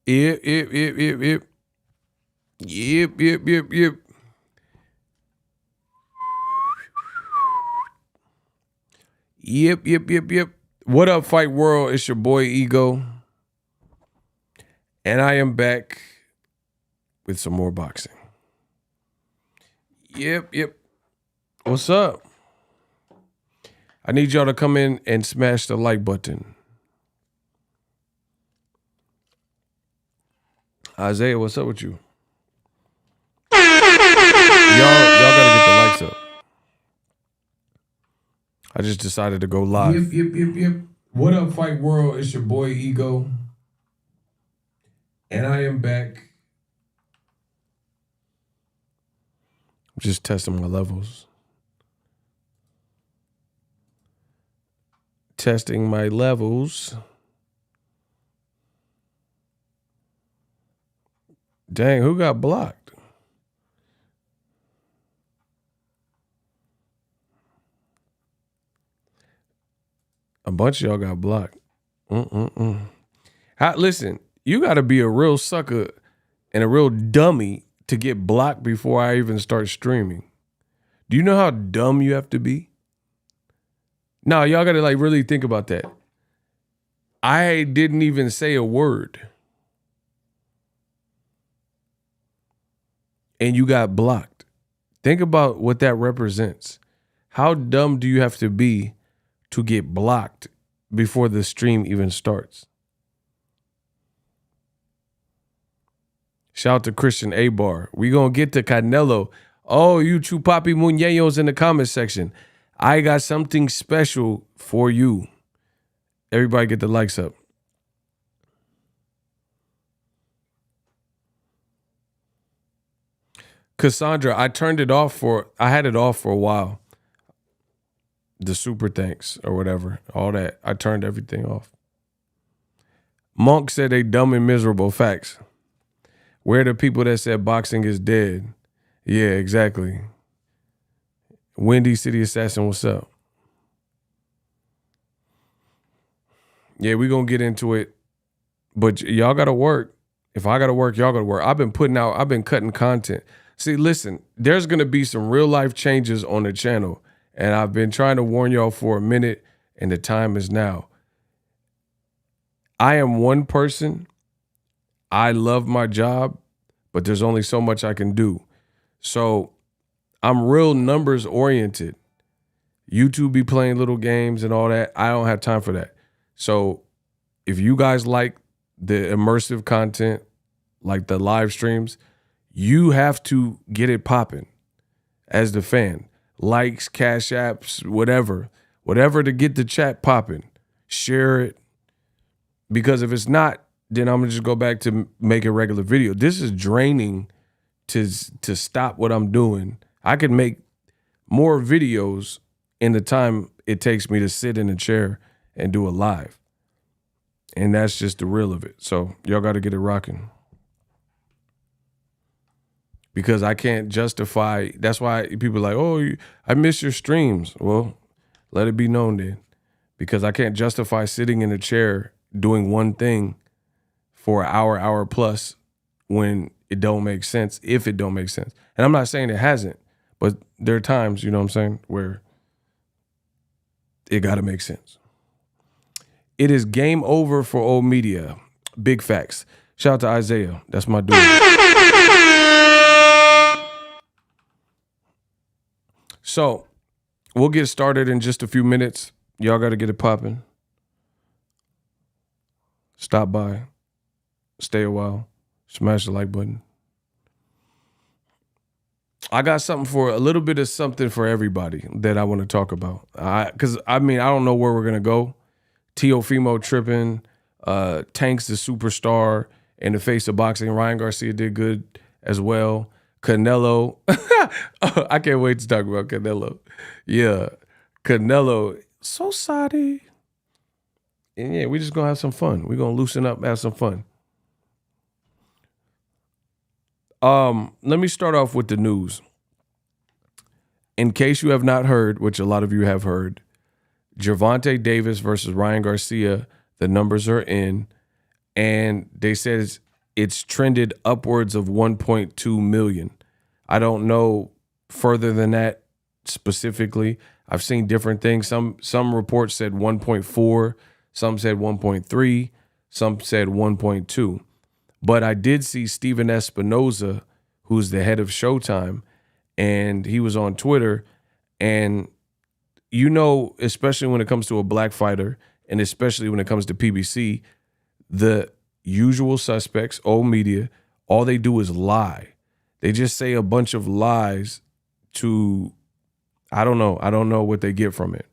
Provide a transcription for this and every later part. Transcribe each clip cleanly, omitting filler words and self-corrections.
Yep, yep, yep, yep, yep. Yep, yep, yep, yep. Yep, yep, yep, yep. What up, Fight World? It's your boy Ego. And I am back with some more boxing. Yep, yep. What's up? I need y'all to come in and smash the like button. Isaiah, what's up with you? Y'all gotta get the likes up. I just decided to go live. Yep, yep, yep, yep. What up, Fight World? It's your boy Ego. And I am back. I'm just testing my levels. Testing my levels. Dang, who got blocked? A bunch of y'all got blocked. Listen, you got to be a real sucker and a real dummy to get blocked before I even start streaming. Do you know how dumb you have to be? No, y'all got to like really think about that. I didn't even say a word. And you got blocked. Think about what that represents. How dumb do you have to be to get blocked before the stream even starts? Shout out to Christian A-Bar. We gonna get to Canelo. Oh, you Chupapi Muñeños in the comment section. I got something special for you. Everybody get the likes up. Cassandra, I had it off for a while. The super thanks or whatever, all that. I turned everything off. Monk said they dumb and miserable. Facts. Where are the people that said boxing is dead? Yeah, exactly. Windy City Assassin, what's up? Yeah, we gonna get into it. But y'all gotta work. If I gotta work, y'all gotta work. I've been cutting content. See, listen, there's gonna be some real life changes on the channel. And I've been trying to warn y'all for a minute, and the time is now. I am one person. I love my job, but there's only so much I can do. So I'm real numbers oriented. YouTube be playing little games and all that. I don't have time for that. So if you guys like the immersive content, like the live streams, you have to get it popping as the fan. Likes, cash apps, whatever to get the chat popping. Share it. Because if it's not, then I'm gonna just go back to make a regular video. This is draining to stop what I'm doing. I could make more videos in the time it takes me to sit in a chair and do a live. And that's just the real of it. So y'all got to get it rocking. Because I can't justify, that's why people are like, oh, I miss your streams. Well, let it be known then. Because I can't justify sitting in a chair doing one thing for an hour plus when it don't make sense, if it don't make sense. And I'm not saying it hasn't, but there are times, you know what I'm saying, where it got to make sense. It is game over for old media. Big facts. Shout out to Isaiah. That's my dude. So we'll get started in just a few minutes. Y'all got to get it popping. Stop by. Stay a while. Smash the like button. I got a little bit of something for everybody that I want to talk about. Because, I don't know where we're going to go. Teofimo tripping. Tank's the superstar in the face of boxing. Ryan Garcia did good as well. Canelo. I can't wait to talk about Canelo. Yeah. Canelo. So sorry. And yeah, we just going to have some fun. We're going to loosen up, have some fun. Let me start off with the news. In case you have not heard, which a lot of you have heard, Gervonta Davis versus Ryan Garcia, the numbers are in, and they said it's trended upwards of 1.2 million. I don't know further than that specifically. I've seen different things. Some reports said 1.4, some said 1.3, some said 1.2. But I did see Steven Espinoza, who's the head of Showtime, and he was on Twitter. And, you know, especially when it comes to a black fighter, and especially when it comes to PBC, the usual suspects, old media, all they do is lie. They just say a bunch of lies to, I don't know what they get from it.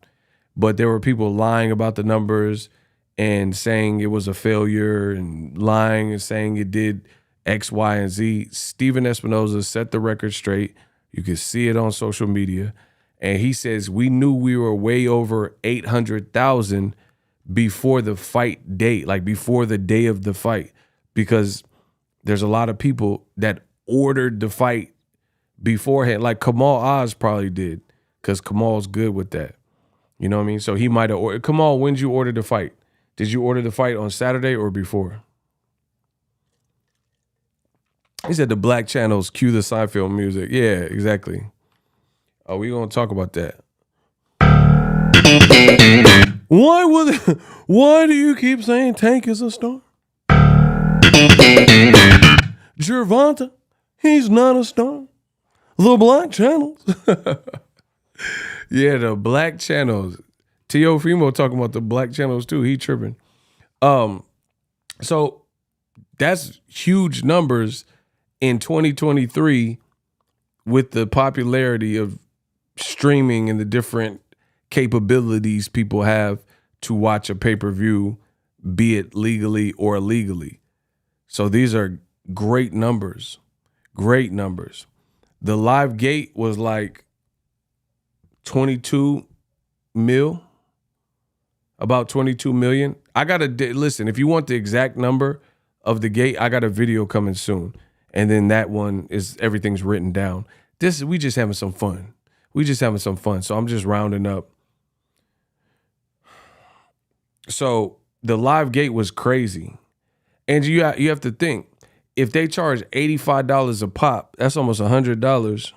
But there were people lying about the numbers and saying it was a failure and lying and saying it did X, Y, and Z. Steven Espinoza set the record straight. You can see it on social media. And he says, we knew we were way over 800,000 before the fight date, like before the day of the fight, because there's a lot of people that ordered the fight beforehand, like Kamal Oz probably did, because Kamal's good with that. You know what I mean? So he might have ordered. Kamal, when did you order the fight? Did you order the fight on Saturday or before? He said the black channels cue the Seinfeld music. Yeah, exactly. Oh, we gonna talk about that. Why do you keep saying Tank is a star? Gervonta, he's not a star. The black channels. Yeah, the black channels. T.O. Fimo talking about the black channels too. He tripping. So that's huge numbers in 2023 with the popularity of streaming and the different capabilities people have to watch a pay-per-view, be it legally or illegally. So these are great numbers. Great numbers. The live gate was like 22 mil, about 22 million. I got to listen, if you want the exact number of the gate, I got a video coming soon. And then that one is everything's written down. We just having some fun. So I'm just rounding up. So the live gate was crazy. And you have to think, if they charge $85 a pop, that's almost $100.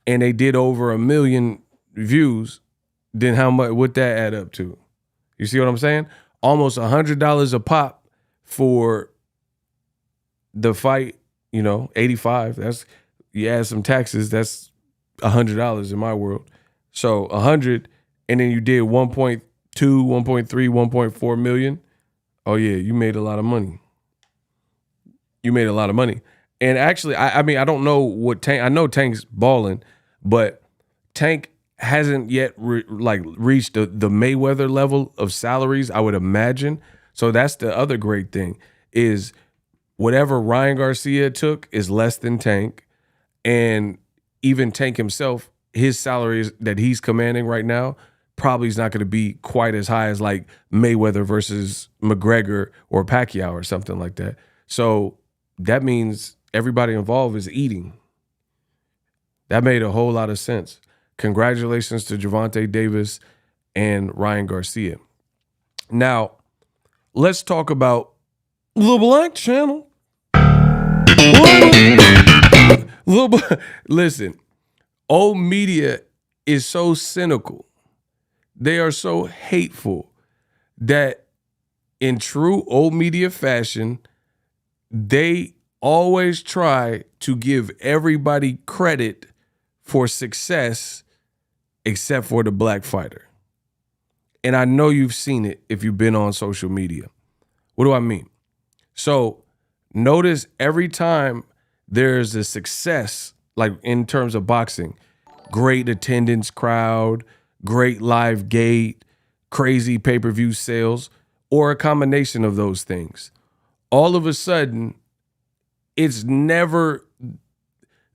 And they did over 1 million views, then how much would that add up to? You see what I'm saying? Almost $100 a pop for the fight, 85. That's, you add some taxes, that's $100 in my world. So 100, and then you did 1.2, 1.3, 1.4 million. Oh yeah, you made a lot of money. And actually, I mean, I don't know what Tank, I know Tank's balling, but Tank hasn't yet reached the Mayweather level of salaries, I would imagine. So that's the other great thing, is whatever Ryan Garcia took is less than Tank. And even Tank himself, his salaries that he's commanding right now probably is not going to be quite as high as like Mayweather versus McGregor or Pacquiao or something like that. So that means everybody involved is eating. That made a whole lot of sense. Congratulations to Gervonta Davis and Ryan Garcia. Now, let's talk about the black channel. Listen, old media is so cynical. They are so hateful that in true old media fashion, they always try to give everybody credit for success except for the black fighter. And I know you've seen it if you've been on social media. What do I mean? So notice every time there's a success, like in terms of boxing, great attendance crowd, great live gate, crazy pay-per-view sales, or a combination of those things, all of a sudden, it's never,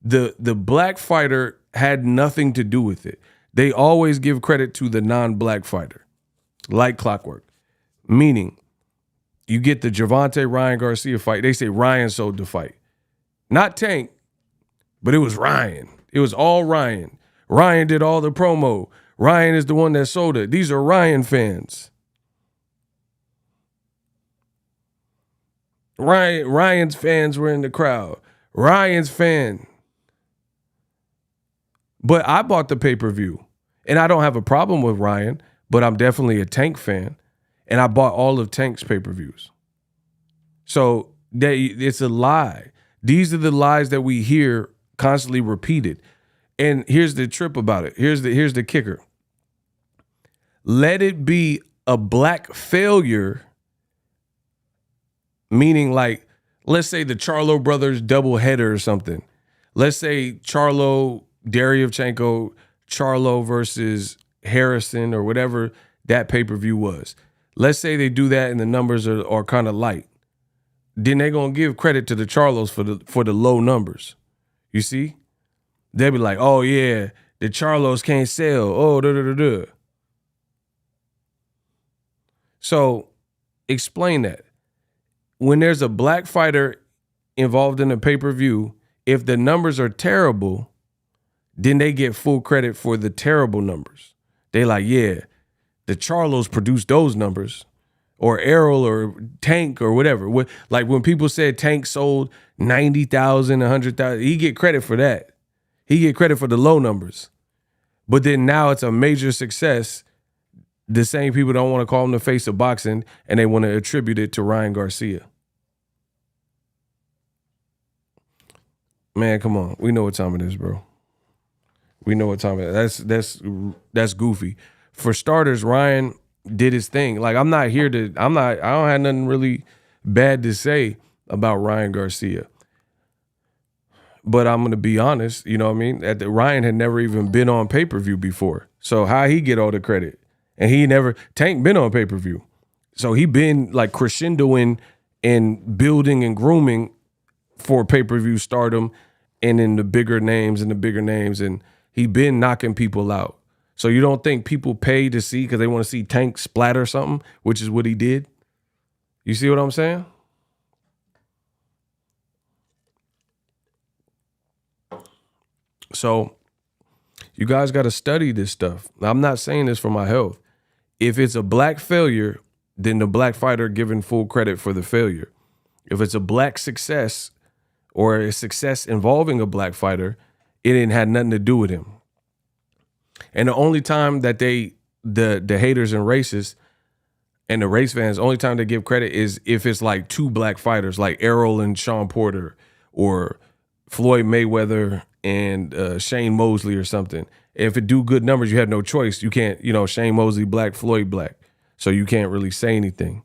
the black fighter had nothing to do with it. They always give credit to the non-black fighter, like clockwork. Meaning, you get the Gervonta Ryan Garcia fight, they say Ryan sold the fight. Not Tank, but it was Ryan. It was all Ryan. Ryan did all the promo. Ryan is the one that sold it. These are Ryan fans. Ryan's fans were in the crowd. Ryan's fan. But I bought the pay-per-view. And I don't have a problem with Ryan, but I'm definitely a Tank fan. And I bought all of Tank's pay-per-views. So it's a lie. These are the lies that we hear constantly repeated. And here's the trip about it. Here's the kicker. Let it be a black failure, meaning like, let's say the Charlo brothers double header or something. Let's say Charlo, Derevchenko, Charlo versus Harrison or whatever that pay-per-view was. Let's say they do that and the numbers are kind of light. Then they're going to give credit to the Charlos for the low numbers. You see? They'll be like, oh, yeah, the Charlos can't sell. Oh, da-da-da-da. So explain that. When there's a black fighter involved in a pay-per-view, if the numbers are terrible, then they get full credit for the terrible numbers. They like, yeah, the Charlos produced those numbers, or Errol or Tank or whatever. Like when people said Tank sold 90,000, 100,000, he get credit for that. He get credit for the low numbers. But then now it's a major success. The same people don't want to call him the face of boxing, and they want to attribute it to Ryan Garcia. Man, come on. We know what time it is, bro. We know what time it is. That's goofy. For starters, Ryan did his thing. Like, I don't have nothing really bad to say about Ryan Garcia. But I'm going to be honest, you know what I mean? Ryan had never even been on pay-per-view before. So how he get all the credit? And Tank been on pay-per-view. So he been like crescendoing and building and grooming for pay-per-view stardom and in the bigger names. And he been knocking people out. So you don't think people pay to see because they want to see Tank splatter something, which is what he did? You see what I'm saying? So you guys got to study this stuff. I'm not saying this for my health. If it's a black failure, then the black fighter given full credit for the failure. If it's a black success or a success involving a black fighter, it didn't have nothing to do with him. And the only time that the haters and racists and the race fans, the only time they give credit is if it's like two black fighters, like Errol and Sean Porter, or Floyd Mayweather and Shane Mosley or something. If it do good numbers, you have no choice. You can't, Shane Mosley black, Floyd black. So you can't really say anything.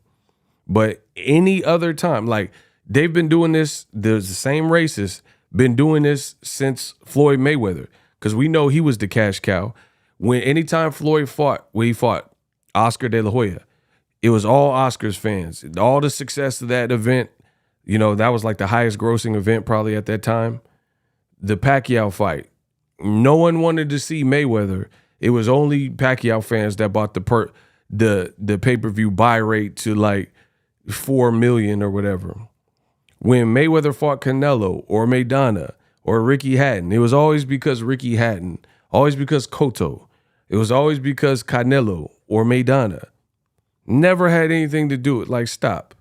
But any other time, like they've been doing this, the same racists been doing this since Floyd Mayweather. Because we know he was the cash cow. Anytime Floyd fought, when he fought Oscar De La Hoya, it was all Oscar's fans. All the success of that event, that was like the highest grossing event probably at that time. The Pacquiao fight. No one wanted to see Mayweather. It was only Pacquiao fans that bought the pay-per-view buy rate to like 4 million or whatever. When Mayweather fought Canelo or Maidana or Ricky Hatton, it was always because Ricky Hatton, always because Cotto. It was always because Canelo or Maidana. Never had anything to do with it. Like, stop.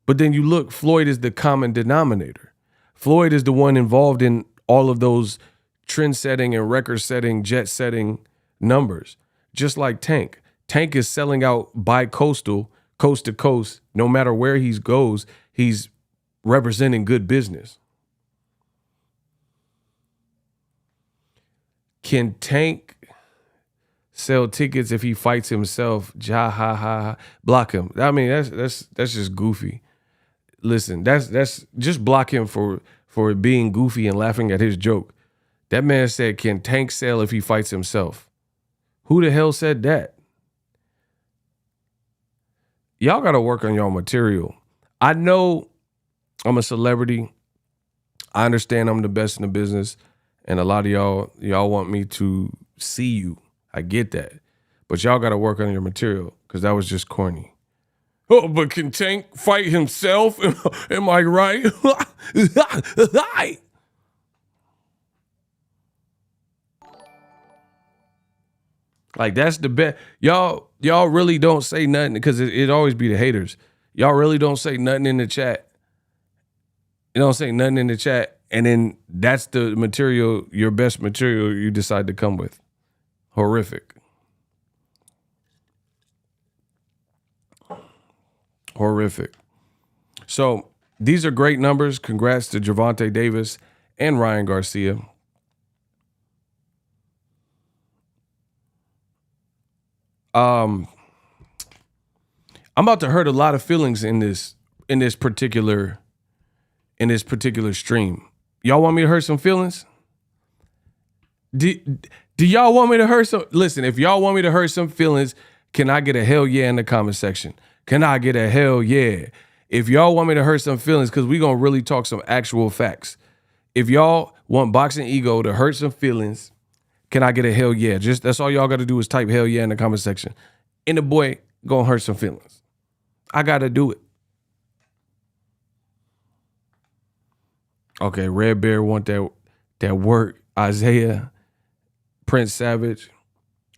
But then you look, Floyd is the common denominator. Floyd is the one involved in all of those trend-setting and record-setting, jet-setting numbers. Just like Tank. Tank is selling out bi-coastal, coast to coast. No matter where he goes, he's representing good business. Can Tank sell tickets if he fights himself? Block him. I mean, that's just goofy. Listen, that's just block him for being goofy and laughing at his joke. That man said, can Tank sell if he fights himself? Who the hell said that? Y'all got to work on y'all material. I know I'm a celebrity. I understand I'm the best in the business. And a lot of y'all want me to see you. I get that. But y'all got to work on your material because that was just corny. Oh, but can Tank fight himself? Am I right? Like, that's the best. Y'all really don't say nothing because it always be the haters. Y'all really don't say nothing in the chat You don't say nothing in the chat, and then that's the material, your best material you decide to come with. Horrific. Horrific. So these are great numbers. Congrats to Gervonta Davis and Ryan Garcia. I'm about to hurt a lot of feelings in this particular stream. Y'all want me to hurt some feelings? Do y'all want me to hurt some? Listen, if y'all want me to hurt some feelings, can I get a hell yeah in the comment section? Can I get a hell yeah? If y'all want me to hurt some feelings, because we're going to really talk some actual facts. If y'all want Boxingego to hurt some feelings, can I get a hell yeah? Just that's all y'all got to do is type hell yeah in the comment section. And the boy going to hurt some feelings. I got to do it. Okay, Red Bear want that work. Isaiah, Prince Savage.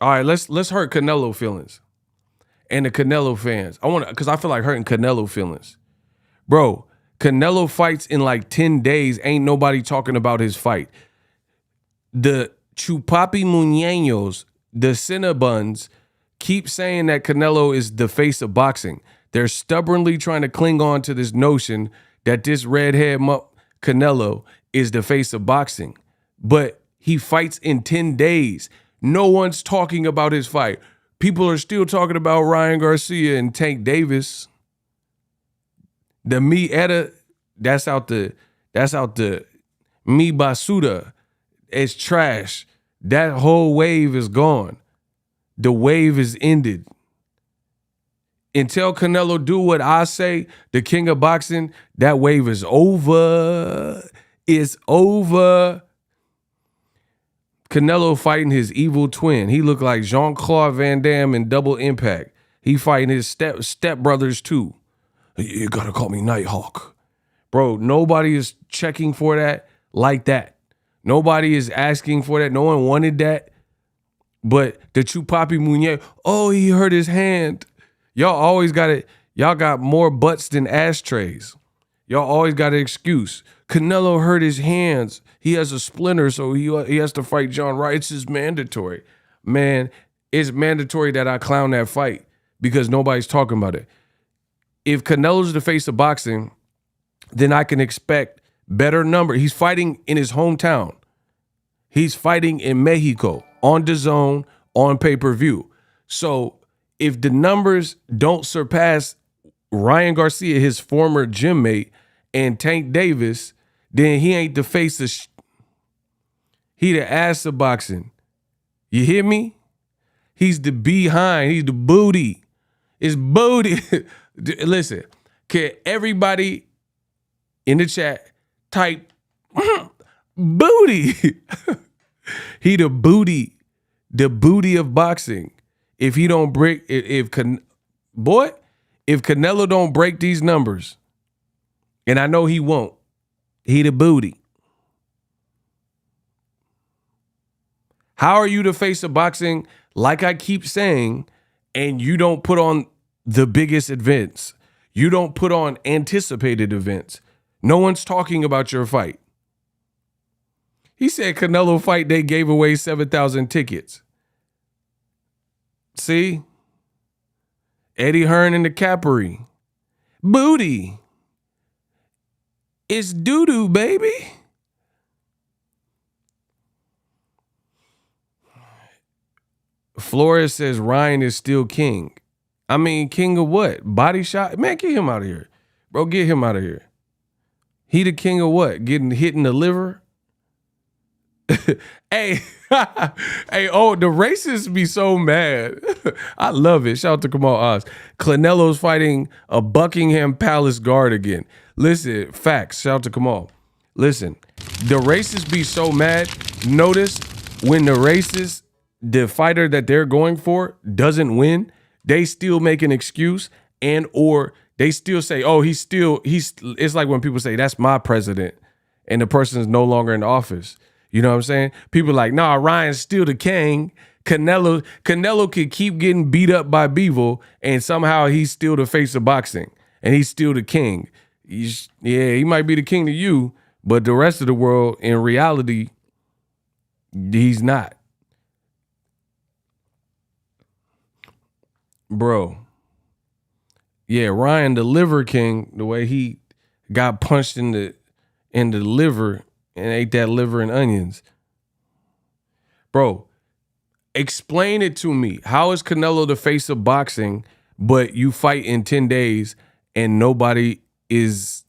All right, let's hurt Canelo feelings and the Canelo fans. Because I feel like hurting Canelo feelings. Bro, Canelo fights in like 10 days. Ain't nobody talking about his fight. The Ppvs, the Cinnabons, keep saying that Canelo is the face of boxing. They're stubbornly trying to cling on to this notion that this redhead Canelo is the face of boxing. But he fights in 10 days. No one's talking about his fight. People are still talking about Ryan Garcia and Tank Davis. The Mi Etta, that's out the Mi Basuda. It's trash. That whole wave is gone. The wave is ended. Until Canelo do what I say, the king of boxing, that wave is over. It's over. Canelo fighting his evil twin. He looked like Jean-Claude Van Damme in Double Impact. He fighting his step brothers too. You gotta call me Nighthawk. Bro, nobody is checking for that like that. Nobody is asking for that. No one wanted that. But the Ppvs, oh, he hurt his hand. Y'all always got it. Y'all got more butts than ashtrays. Y'all always got an excuse. Canelo hurt his hands. He has a splinter, so he has to fight John Wright. It's just mandatory. Man, it's mandatory that I clown that fight because nobody's talking about it. If Canelo's the face of boxing, then I can expect better number. He's fighting in his hometown. He's fighting in Mexico, on DAZN, on pay-per-view. So if the numbers don't surpass Ryan Garcia, his former gym mate, and Tank Davis, then he ain't the face of he the ass of boxing. You hear me? He's the behind. He's the booty. It's booty. Listen, can everybody in the chat type booty? He the booty of boxing. If he don't break, if Canelo don't break these numbers, and I know he won't, he the booty. How are you the face of boxing, like I keep saying, and you don't put on the biggest events? You don't put on anticipated events. No one's talking about your fight. He said Canelo fight, they gave away 7,000 tickets. See? Eddie Hearn and the Capri. Booty. It's doo-doo, baby. Flores says Ryan is still king. I mean, king of what? Body shot? Man, get him out of here. Bro, get him out of here. He the king of what? Getting hit in the liver? Hey, hey, oh, the racists be so mad. I love it. Shout out to Kamal Oz. Canelo's fighting a Buckingham Palace guard again. Listen, facts. Shout out to Kamal. Listen, the racists be so mad. Notice when the fighter that they're going for doesn't win, they still make an excuse and or they still say, oh, it's like when people say, that's my president, and the person is no longer in office. You know what I'm saying? People are like, nah, Ryan's still the king. Canelo could keep getting beat up by Bivol, and somehow he's still the face of boxing, and he's still the king. Yeah, he might be the king to you, but the rest of the world, in reality, he's not. Bro. Yeah, Ryan, the liver king, the way he got punched in the liver and ate that liver and onions. Bro, explain it to me. How is Canelo the face of boxing, but you fight in 10 days and nobody is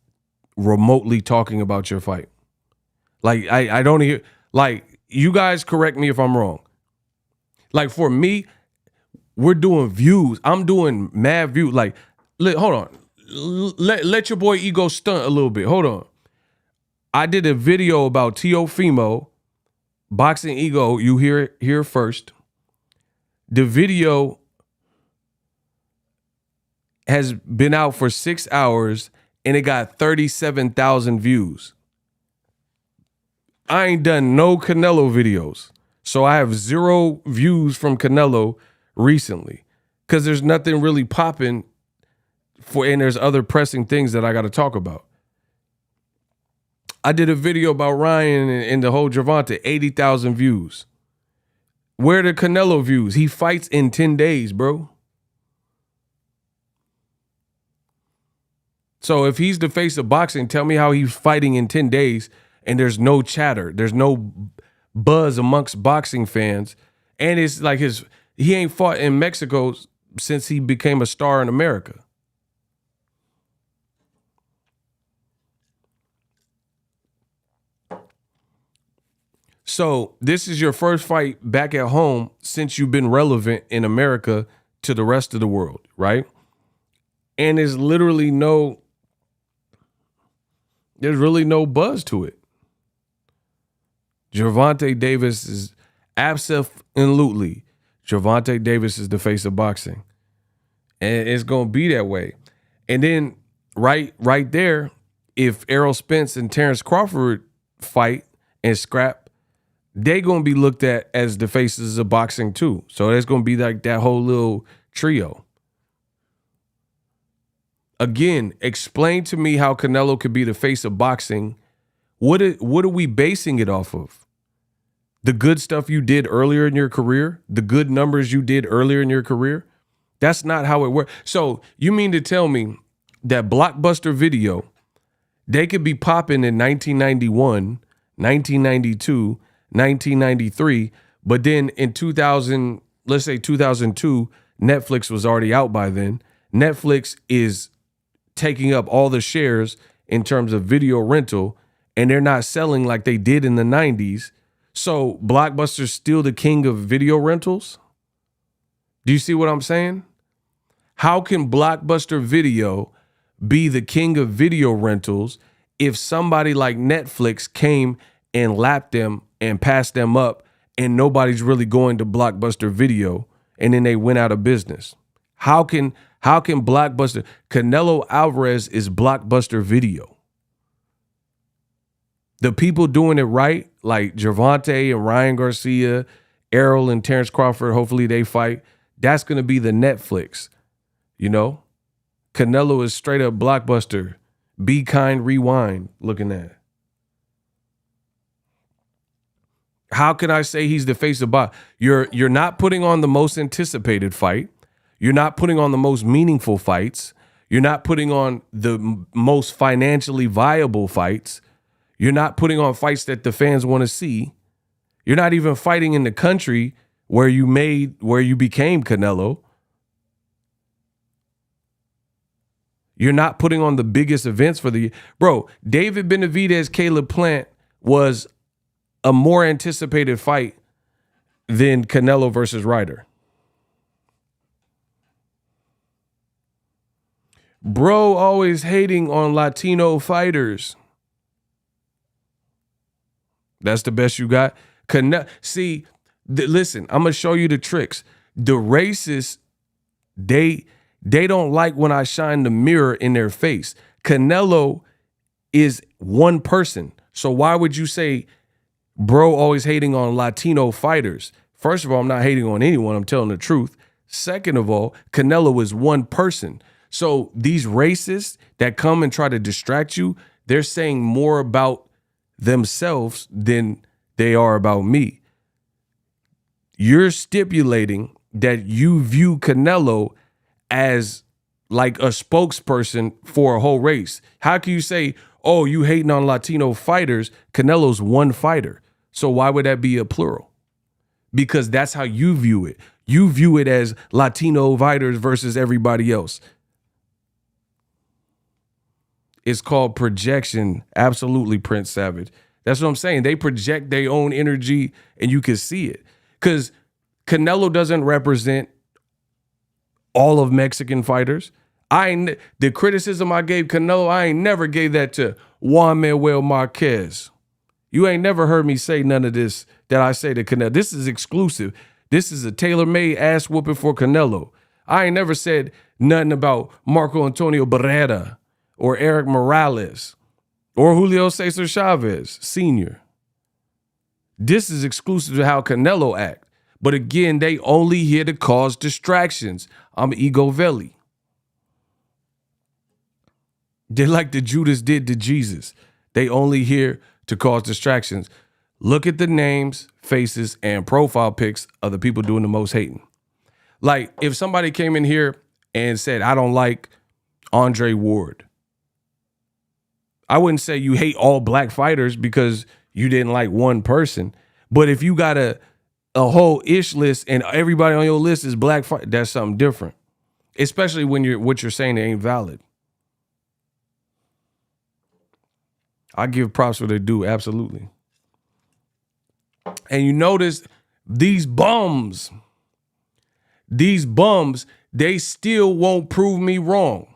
remotely talking about your fight? Like, I don't hear, like, you guys correct me if I'm wrong. Like, for me, we're doing views. I'm doing mad views. Like, hold on. Let your boy ego stunt a little bit. Hold on. I did a video about Teofimo, Boxingego. You hear it here first. The video has been out for 6 hours and it got 37,000 views. I ain't done no Canelo videos. So I have 0 views from Canelo recently because there's nothing really popping and there's other pressing things that I got to talk about. I did a video about Ryan and the whole Gervonta, 80,000 views. Where are the Canelo views? He fights in 10 days, bro. So if he's the face of boxing, tell me how he's fighting in 10 days and there's no chatter. There's no buzz amongst boxing fans. And it's like he ain't fought in Mexico since he became a star in America. So this is your first fight back at home since you've been relevant in America to the rest of the world, right? And there's really no buzz to it. Gervonta Davis is absolutely. Gervonta Davis is the face of boxing. And it's going to be that way. And then right there, if Errol Spence and Terrence Crawford fight and scrap, they going to be looked at as the faces of boxing too. So there's going to be like that whole little trio. Again, explain to me how Canelo could be the face of boxing. What are we basing it off of? The good stuff you did earlier in your career? The good numbers you did earlier in your career? That's not how it works. So you mean to tell me that Blockbuster Video, they could be popping in 1991, 1992, 1993, but then in 2000, let's say 2002, Netflix was already out by then. Netflix is taking up all the shares in terms of video rental, and they're not selling like they did in the 90s. So Blockbuster's still the king of video rentals? Do you see what I'm saying? How can Blockbuster Video be the king of video rentals if somebody like Netflix came and lapped them and passed them up and nobody's really going to Blockbuster Video and then they went out of business? How can Blockbuster, Canelo Alvarez is Blockbuster Video? The people doing it right, like Gervonta and Ryan Garcia, Errol and Terrence Crawford, hopefully they fight. That's going to be the Netflix, you know? Canelo is straight up Blockbuster. Be Kind, Rewind looking at. How can I say he's the face of boxing? You're not putting on the most anticipated fight. You're not putting on the most meaningful fights. You're not putting on the most financially viable fights. You're not putting on fights that the fans want to see. You're not even fighting in the country where you became Canelo. You're not putting on the biggest events for the... Bro, David Benavidez, Caleb Plant was a more anticipated fight than Canelo versus Ryder. Bro always hating on Latino fighters. That's the best you got? See, listen, I'm going to show you the tricks. The racists, they don't like when I shine the mirror in their face. Canelo is one person. So why would you say, bro, always hating on Latino fighters? First of all, I'm not hating on anyone. I'm telling the truth. Second of all, Canelo is one person. So these racists that come and try to distract you, they're saying more about themselves than they are about me. You're stipulating that you view Canelo as like a spokesperson for a whole race. How can you say, oh, you hating on Latino fighters? Canelo's one fighter. So why would that be a plural? Because that's how you view it. You view it as Latino fighters versus everybody else. It's called projection. Absolutely, Prince Savage. That's what I'm saying. They project their own energy and you can see it. Because Canelo doesn't represent all of Mexican fighters. The criticism I gave Canelo, I ain't never gave that to Juan Manuel Marquez. You ain't never heard me say none of this that I say to Canelo. This is exclusive. This is a tailor-made ass whooping for Canelo. I ain't never said nothing about Marco Antonio Barrera or Eric Morales or Julio Cesar Chavez Sr. This is exclusive to how Canelo act. But again, they only here to cause distractions. I'm Ego Veli. They're like the Judas did to Jesus. They only here to cause distractions. Look at the names, faces, and profile pics of the people doing the most hating. Like if somebody came in here and said, I don't like Andre Ward, I wouldn't say you hate all black fighters because you didn't like one person. But if you got a whole ish list and everybody on your list is black fight, that's something different. Especially when what you're saying ain't valid. I give props where they do, absolutely. And you notice these bums, they still won't prove me wrong.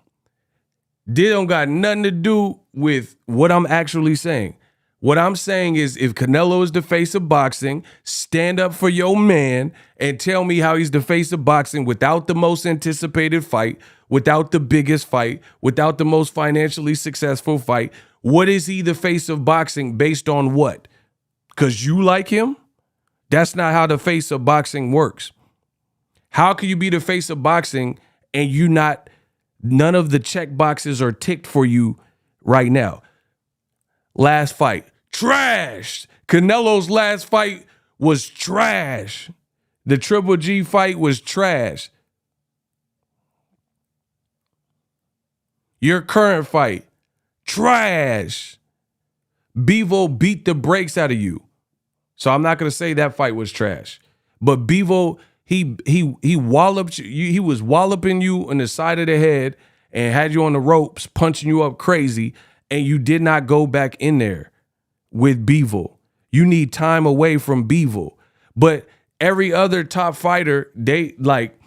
They don't got nothing to do with what I'm actually saying. What I'm saying is if Canelo is the face of boxing, stand up for your man and tell me how he's the face of boxing without the most anticipated fight, without the biggest fight, without the most financially successful fight. What is he the face of boxing based on what? Because you like him? That's not how the face of boxing works. How can you be the face of boxing and none of the check boxes are ticked for you right now? Last fight, trash. Canelo's last fight was trash. The Triple G fight was trash. Your current fight, trash. Bevo beat the brakes out of you. So I'm not going to say that fight was trash. But Bevo, he walloped you. He was walloping you on the side of the head and had you on the ropes, punching you up crazy. And you did not go back in there with Bevo. You need time away from Bevo. But every other top fighter, they like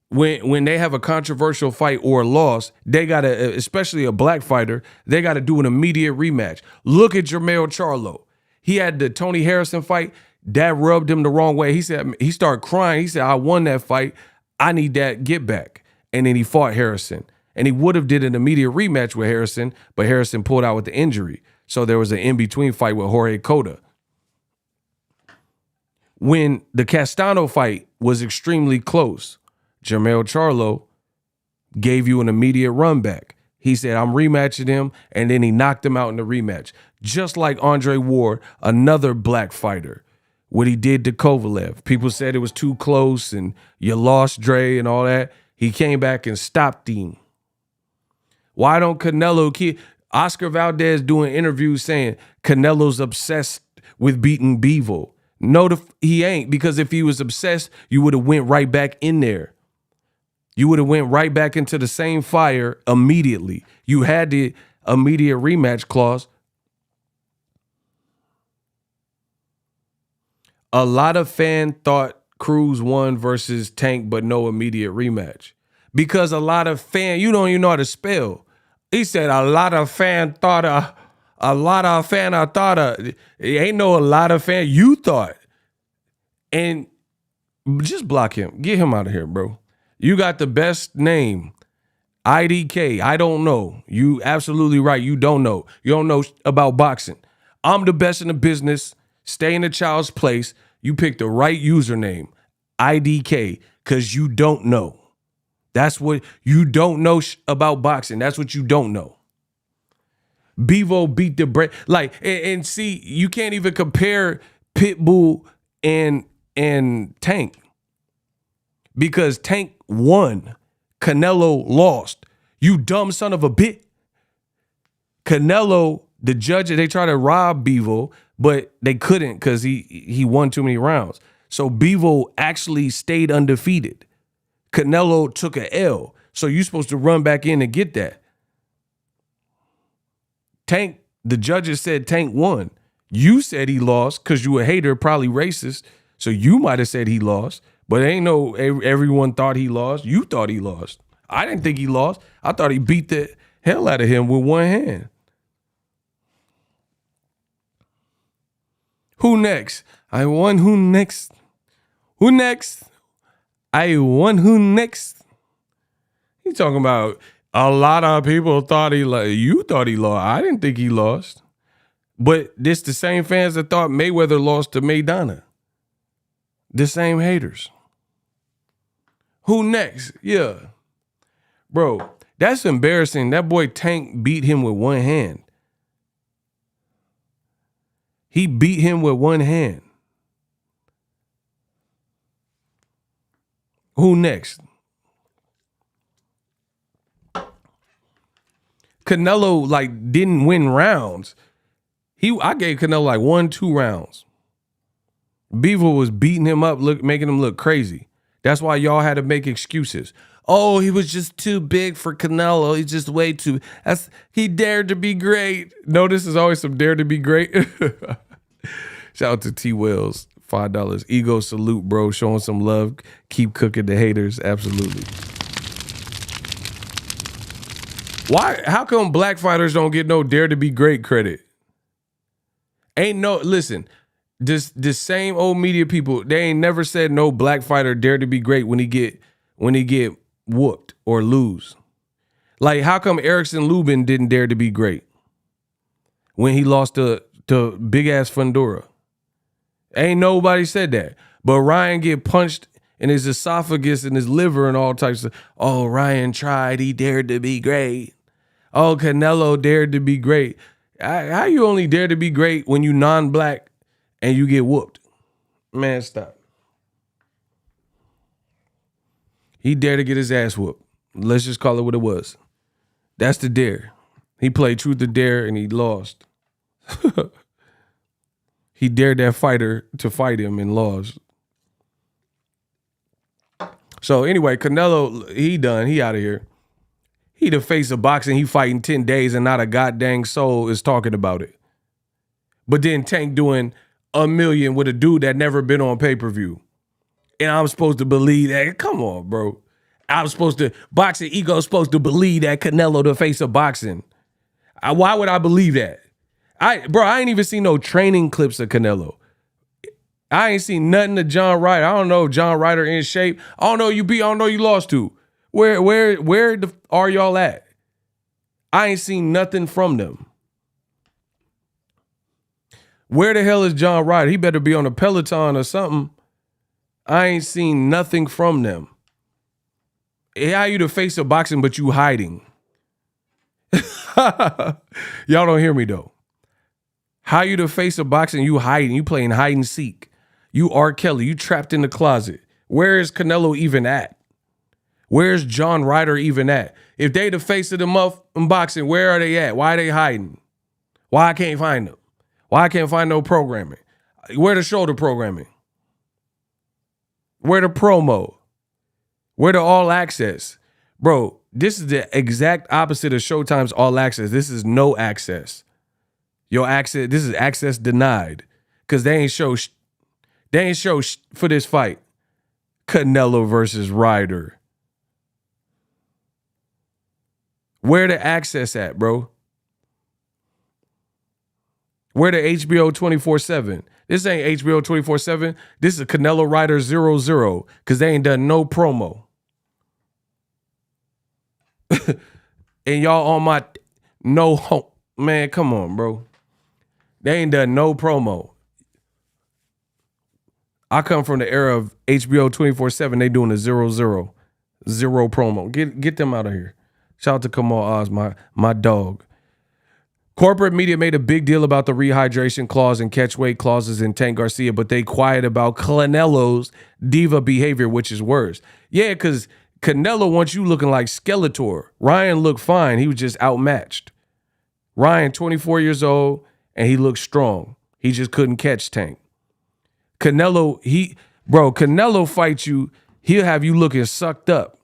when they have a controversial fight or a loss, they gotta, especially a black fighter, they gotta do an immediate rematch. Look at Jermell Charlo. He had the Tony Harrison fight. That rubbed him the wrong way. He said, he started crying. He said, I won that fight. I need that get back. And then he fought Harrison. And he would have did an immediate rematch with Harrison, but Harrison pulled out with the injury. So there was an in-between fight with Jorge Cota. When the Castano fight was extremely close, Jermell Charlo gave you an immediate run back. He said, I'm rematching him, and then he knocked him out in the rematch. Just like Andre Ward, another black fighter, what he did to Kovalev. People said it was too close and you lost Dre and all that. He came back and stopped him. Why don't Canelo keep Oscar Valdez doing interviews saying Canelo's obsessed with beating Bevo? No, he ain't, because if he was obsessed, you would have went right back in there. You would have went right back into the same fire immediately. You had the immediate rematch clause. A lot of fans thought Cruz won versus Tank, but no immediate rematch. Because a lot of fans, you don't even know how to spell. He said a lot of fan thought it ain't no a lot of fan, you thought. And just block him. Get him out of here, bro. You got the best name. IDK. I don't know. You absolutely right. You don't know. You don't know about boxing. I'm the best in the business. Stay in the child's place. You picked the right username. IDK. Because you don't know. That's what you don't know about boxing. That's what you don't know. Bevo beat the break. Like, and see, you can't even compare Pitbull and Tank, because Tank won, Canelo lost. You dumb son of a bitch. Canelo, the judges, they tried to rob Bevo, but they couldn't because he won too many rounds. So Bevo actually stayed undefeated. Canelo took a L. So you're supposed to run back in and get that. Tank, the judges said Tank won. You said he lost because you a hater, probably racist. So you might have said he lost, but ain't no everyone thought he lost. You thought he lost. I didn't think he lost. I thought he beat the hell out of him with one hand. Who next? I won. Who next? Who next? I won. Who next? He talking about a lot of people thought he lost. You thought he lost. I didn't think he lost. But this the same fans that thought Mayweather lost to Maidana. The same haters. Who next? Yeah. Bro, that's embarrassing. That boy Tank beat him with one hand. He beat him with one hand. Who next? Canelo like didn't win rounds. I gave Canelo like 1-2 rounds. Beaver was beating him up, making him look crazy. That's why y'all had to make excuses. Oh, he was just too big for Canelo. He's just way too. He dared to be great. No, this is always some dare to be great. Shout out to T Wells, $5. Ego salute, bro. Showing some love. Keep cooking the haters. Absolutely. Why? How come black fighters don't get no dare to be great credit? Listen, this same old media people, they ain't never said no black fighter dare to be great when he get whooped or lose. Like, how come Erickson Lubin didn't dare to be great when he lost to big ass Fundora? Ain't nobody said that. But Ryan get punched in his esophagus and his liver and all types of, oh, Ryan tried, he dared to be great. Oh, Canelo dared to be great. How you only dare to be great when you non-black and you get whooped? Man, stop. He dared to get his ass whooped. Let's just call it what it was. That's the dare. He played truth or dare and he lost. He dared that fighter to fight him and lost. So anyway, Canelo, he done. He out of here. He the face of boxing. He fighting 10 days and not a goddamn soul is talking about it. But then Tank doing $1 million with a dude that never been on pay-per-view. And I'm supposed to believe that. Come on, bro. Boxing ego supposed to believe that Canelo the face of boxing. Why would I believe that? I ain't even seen no training clips of Canelo. I ain't seen nothing of John Ryder. I don't know if John Ryder in shape. I don't know you beat. I don't know you lost to. Where are y'all at? I ain't seen nothing from them. Where the hell is John Ryder? He better be on a Peloton or something. I ain't seen nothing from them. How you the face of boxing, but you hiding? Y'all don't hear me though. How you the face of boxing, you hiding? You playing hide and seek. You R. Kelly, you trapped in the closet. Where is Canelo even at? Where's John Ryder even at? If they the face of the month in boxing, where are they at? Why are they hiding? Why I can't find them? Why I can't find no programming? Where the shoulder programming? Where the promo? Where the all access? Bro, this is the exact opposite of Showtime's all access. This is no access. Your access, this is access denied. Because they ain't show for this fight. Canelo versus Ryder. Where the access at, bro? Where the HBO 24/7? This ain't HBO 24/7. This is Canelo Ryder 0-0 because they ain't done no promo. And y'all on my no home. Man, come on, bro. They ain't done no promo. I come from the era of HBO 24/7. They doing a 0-0. Zero promo. Get them out of here. Shout out to Kamal Oz, my dog. Corporate media made a big deal about the rehydration clause and catch weight clauses in Tank Garcia, but they quiet about Canelo's diva behavior, which is worse. Yeah, because Canelo wants you looking like Skeletor. Ryan looked fine. He was just outmatched. Ryan, 24 years old, and he looked strong. He just couldn't catch Tank. Canelo fights you. He'll have you looking sucked up.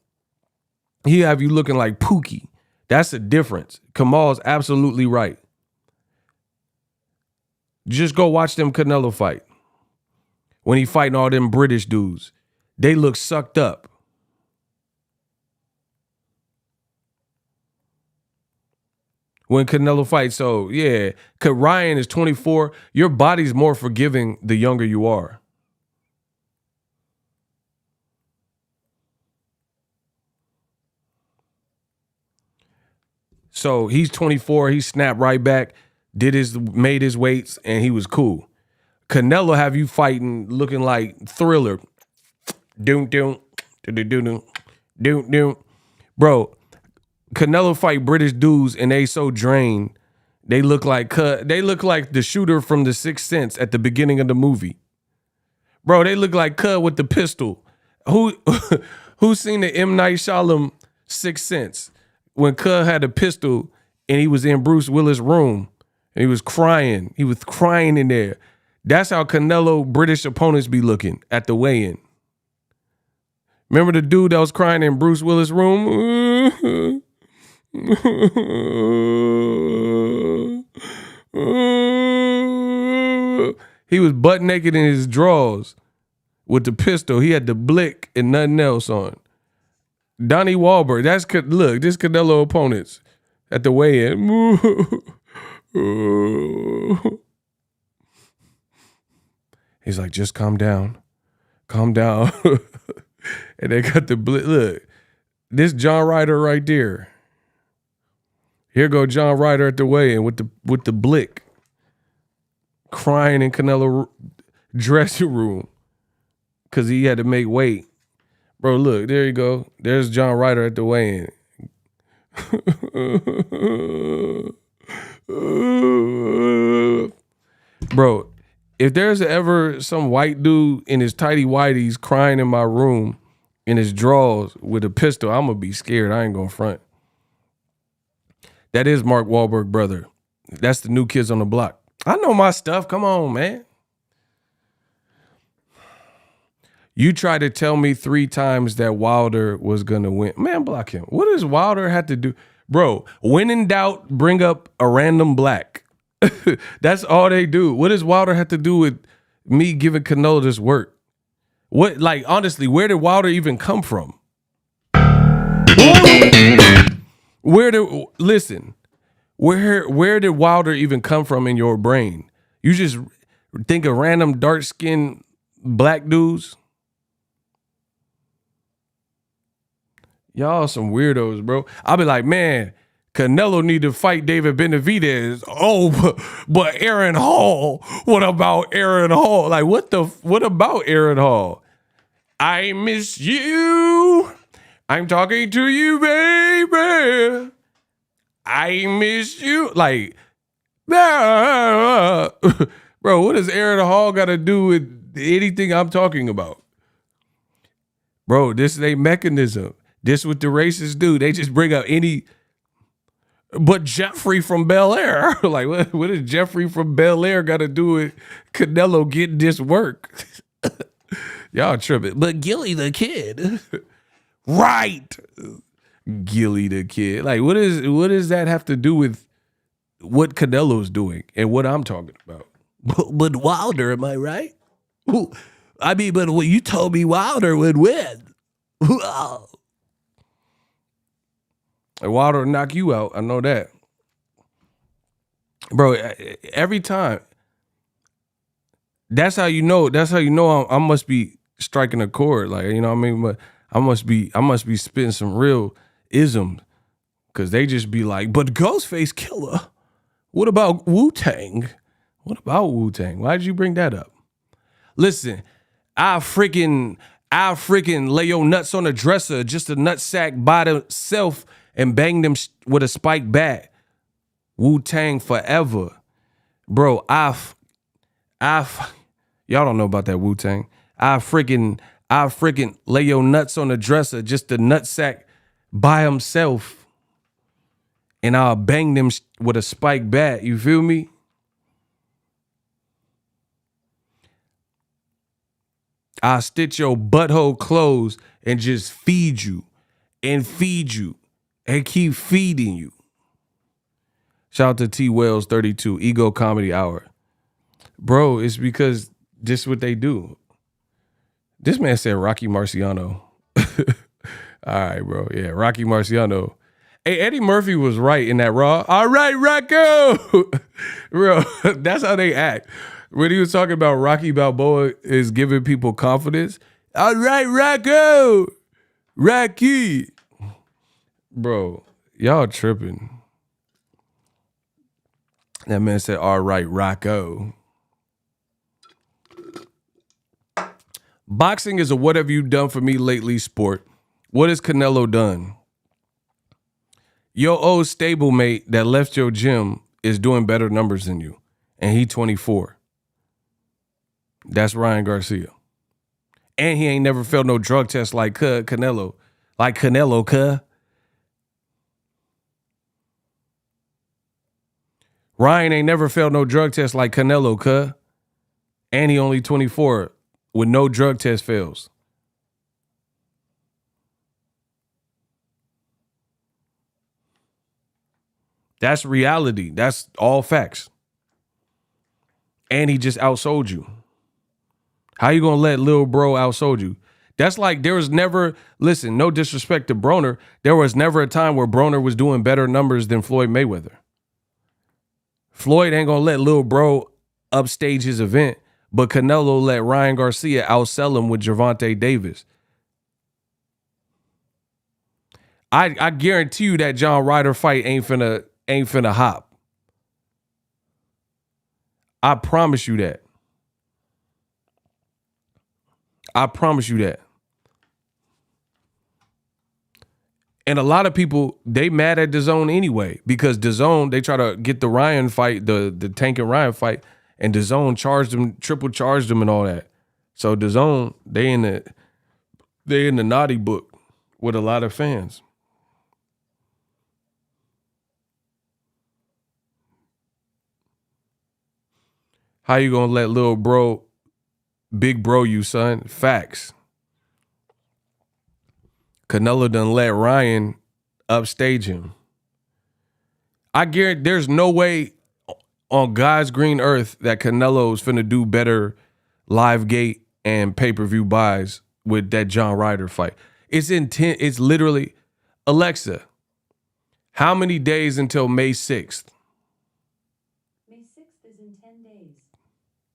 He'll have you looking like Pookie. That's the difference. Kamal's absolutely right. Just go watch them Canelo fight. When he fighting all them British dudes, they look sucked up. When Canelo fights, so yeah, cause Ryan is 24. Your body's more forgiving the younger you are. So he's 24. He snapped right back, made his weights, and he was cool. Canelo have you fighting, looking like Thriller. Doom. Bro, Canelo fight British dudes, and they so drained. They look like the shooter from The Sixth Sense at the beginning of the movie. Bro, they look like Cud with the pistol. Who's seen the M. Night Shyamalan Sixth Sense? When Cud had a pistol and he was in Bruce Willis' room and he was crying. He was crying in there. That's how Canelo British opponents be looking at the weigh-in. Remember the dude that was crying in Bruce Willis' room? He was butt naked in his drawers with the pistol. He had the blick and nothing else on. Donnie Wahlberg, this Canelo opponents at the weigh-in. He's like, just calm down. Calm down. And they got the blick. Look, this John Ryder right there. Here go John Ryder at the weigh-in with the blick. Crying in Canelo dressing room. Because he had to make weight. Bro, look, there you go. There's John Ryder at the weigh-in. Bro, if there's ever some white dude in his tighty whities crying in my room in his drawers with a pistol, I'm going to be scared. I ain't going to front. That is Mark Wahlberg, brother. That's the New Kids on the Block. I know my stuff. Come on, man. You tried to tell me 3 times that Wilder was going to win. Man, block him. What does Wilder have to do? Bro, when in doubt, bring up a random black. That's all they do. What does Wilder have to do with me giving Canelo this work? What, like, honestly, where did Wilder even come from? Where did Wilder even come from in your brain? You just think of random dark-skinned black dudes? Y'all some weirdos, bro. I'll be like, man, Canelo need to fight David Benavidez. Oh, but Aaron Hall. What about Aaron Hall? Like, what about Aaron Hall? I miss you. I'm talking to you, baby. I miss you. Like, bro, what does Aaron Hall got to do with anything I'm talking about? Bro, this is a mechanism. This what the racists do. They just bring up any, but Jeffrey from Bel Air. Like, what does Jeffrey from Bel Air got to do with Canelo getting this work? Y'all tripping. But Gilly the Kid. Right. Gilly the Kid. Like, what does that have to do with what Canelo's doing and what I'm talking about? But Wilder, am I right? I mean, but what you told me Wilder would win. Wilder will knock you out. I know that. Bro, every time. That's how you know I must be striking a chord. Like, you know what I mean? But I must be spitting some real isms. Cause they just be like, but Ghostface Killer. What about Wu-Tang? What about Wu-Tang? Why did you bring that up? Listen, I I'll freaking lay your nuts on a dresser, just a nut sack by itself, and bang them with a spike bat. Wu-Tang forever. Bro, y'all don't know about that Wu-Tang. I freaking lay your nuts on a dresser, just a nut sack by himself, and I'll bang them with a spike bat. You feel me? I'll stitch your butthole closed and just feed you and keep feeding you. Shout out to T Wells 32, Ego Comedy Hour. Bro, it's because this is what they do. This man said Rocky Marciano. All right, bro. Yeah, Rocky Marciano. Hey, Eddie Murphy was right in that Raw. All right, Rocco. Bro, that's how they act. When he was talking about Rocky Balboa is giving people confidence. All right, Rocco. Rocky. Bro, y'all tripping. That man said, all right, Rocco. Boxing is a what have you done for me lately sport. What has Canelo done? Your old stablemate that left your gym is doing better numbers than you, and he 24. That's Ryan Garcia. And he ain't never failed no drug test like Canelo. Like Canelo, cuh. Ryan ain't never failed no drug test like Canelo, cuh. And he only 24 with no drug test fails. That's reality. That's all facts. And he just outsold you. How you gonna let Lil Bro outsold you? That's like there was never, listen, no disrespect to Broner, there was never a time where Broner was doing better numbers than Floyd Mayweather. Floyd ain't gonna let Lil Bro upstage his event, but Canelo let Ryan Garcia outsell him with Gervonta Davis. I guarantee you that John Ryder fight ain't finna hop. I promise you that. I promise you that. And a lot of people, they mad at DAZN anyway, because DAZN, they try to get the Ryan fight, the Tank and Ryan fight, and DAZN triple charged them and all that. So DAZN, they in the naughty book with a lot of fans. How you gonna let Lil Bro, big bro you, son? Facts. Canelo done let Ryan upstage him. I guarantee there's no way on God's green earth that Canelo's finna do better live gate and pay-per-view buys with that John Ryder fight. It's literally, Alexa, how many days until May 6th? May 6th is in 10 days.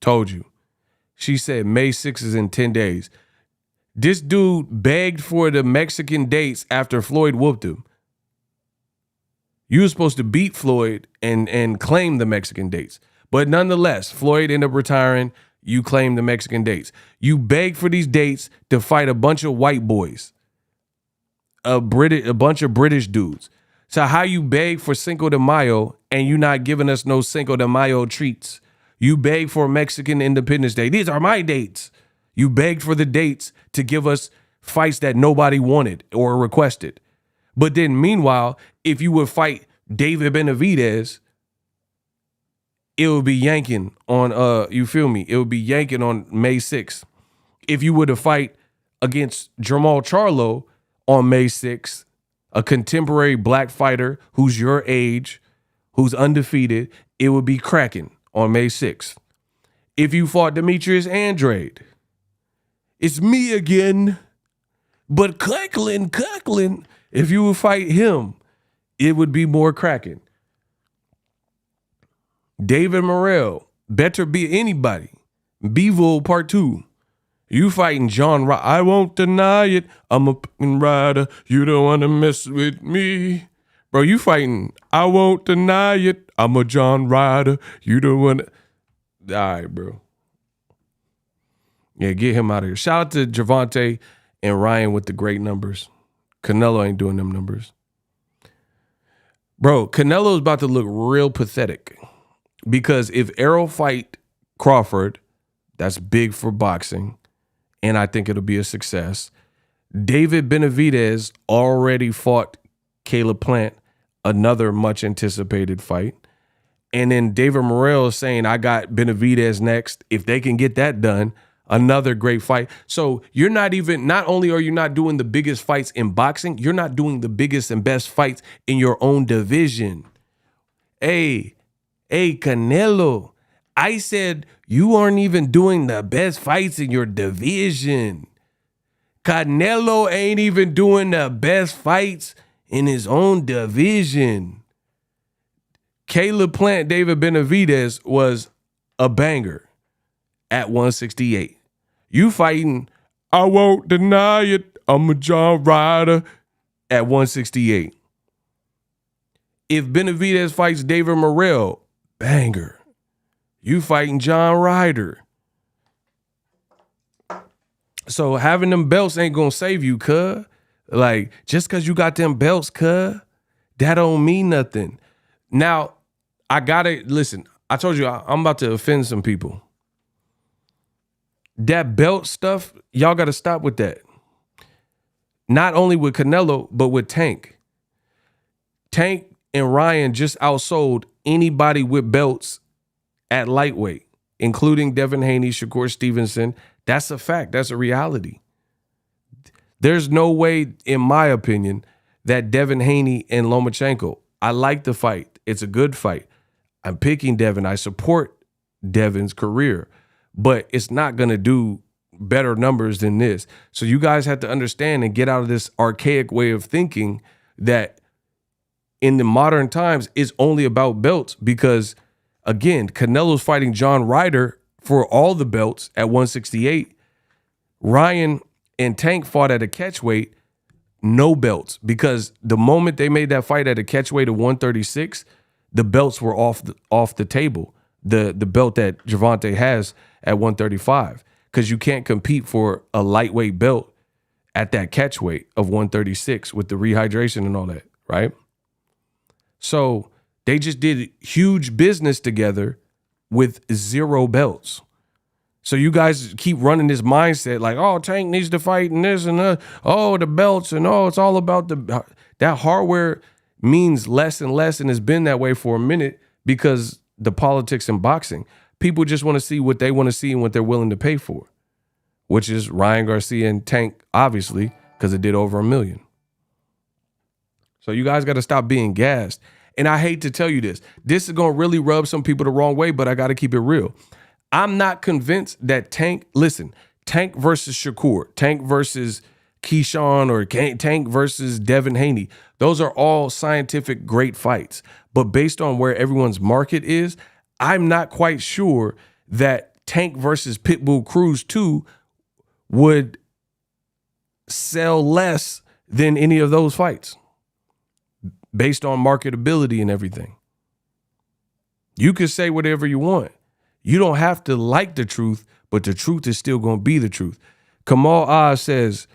Told you. She said May 6th is in 10 days. This dude begged for the Mexican dates after Floyd whooped him. You were supposed to beat Floyd and claim the Mexican dates. But nonetheless, Floyd ended up retiring. You claim the Mexican dates. You begged for these dates to fight a bunch of white boys, a bunch of British dudes. So how you beg for Cinco de Mayo and you not giving us no Cinco de Mayo treats? You beg for Mexican Independence Day. These are my dates. You begged for the dates to give us fights that nobody wanted or requested. But then meanwhile, if you would fight David Benavidez, it would be yanking on, you feel me? It would be yanking on May 6th. If you were to fight against Jermall Charlo on May 6th, a contemporary black fighter who's your age, who's undefeated, it would be cracking on May 6th. If you fought Demetrius Andrade, it's me again. But Kirkland, if you would fight him, it would be more cracking. David Morrell, better be anybody. Beeville Part 2. You fighting John Ryder. I won't deny it. I'm a rider. You don't want to mess with me. Bro, you fighting. I won't deny it. I'm a John Ryder. You don't want to. All right, bro. Yeah, get him out of here. Shout out to Gervonta and Ryan with the great numbers. Canelo ain't doing them numbers. Bro, Canelo's about to look real pathetic because if Errol fight Crawford, that's big for boxing, and I think it'll be a success. David Benavidez already fought Caleb Plant, another much anticipated fight. And then David Morrell is saying, I got Benavidez next. If they can get that done, another great fight. So you're not only are you not doing the biggest fights in boxing, you're not doing the biggest and best fights in your own division. Hey, Canelo, I said you aren't even doing the best fights in your division. Canelo ain't even doing the best fights in his own division. Caleb Plant, David Benavidez was a banger at 168. You fighting, I won't deny it, I'm a John Ryder at 168. If Benavidez fights David Morrell, banger. You fighting John Ryder. So having them belts ain't gonna save you, cuh. Like, just because you got them belts, cuh, that don't mean nothing. Now, I gotta, listen, I told you I'm about to offend some people. That belt stuff, y'all gotta stop with that. Not only with Canelo, but with Tank. Tank and Ryan just outsold anybody with belts at lightweight, including Devin Haney, Shakur Stevenson. That's a fact. That's a reality. There's no way, in my opinion, that Devin Haney and Lomachenko, I like the fight. It's a good fight. I'm picking Devin. I support Devin's career, but it's not going to do better numbers than this. So you guys have to understand and get out of this archaic way of thinking that in the modern times it's only about belts because, again, Canelo's fighting John Ryder for all the belts at 168. Ryan and Tank fought at a catchweight, no belts, because the moment they made that fight at a catchweight of 136, the belts were off the table. The belt that Gervonta has at 135, because you can't compete for a lightweight belt at that catchweight of 136 with the rehydration and all that, right? So they just did huge business together with 0 belts. So you guys keep running this mindset like, oh, Tank needs to fight and this and that. Oh, the belts and oh, it's all about that hardware means less and less and has been that way for a minute because the politics in boxing. People just want to see what they want to see and what they're willing to pay for, which is Ryan Garcia and Tank, obviously, because it did over $1 million. So you guys got to stop being gassed. And I hate to tell you this. This is going to really rub some people the wrong way, but I got to keep it real. I'm not convinced that Tank versus Shakur, Tank versus Keyshawn, or Tank versus Devin Haney, those are all scientific great fights. But based on where everyone's market is, I'm not quite sure that Tank versus Pitbull Cruz 2 would sell less than any of those fights based on marketability and everything. You can say whatever you want. You don't have to like the truth, but the truth is still going to be the truth. Kamal Oz says,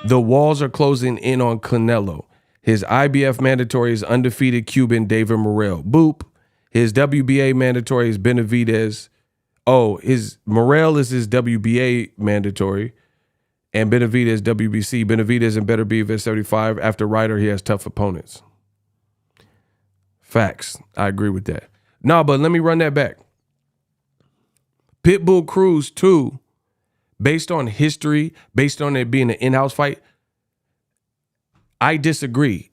the walls are closing in on Canelo. His IBF mandatory is undefeated Cuban David Morrell. Boop. His WBA mandatory is Benavidez. Oh, his Morrell is his WBA mandatory. And Benavidez WBC. Benavidez and better be at 75. After Ryder, he has tough opponents. Facts. I agree with that. No, but let me run that back. Pitbull Cruz 2, based on history, based on it being an in-house fight, I disagree.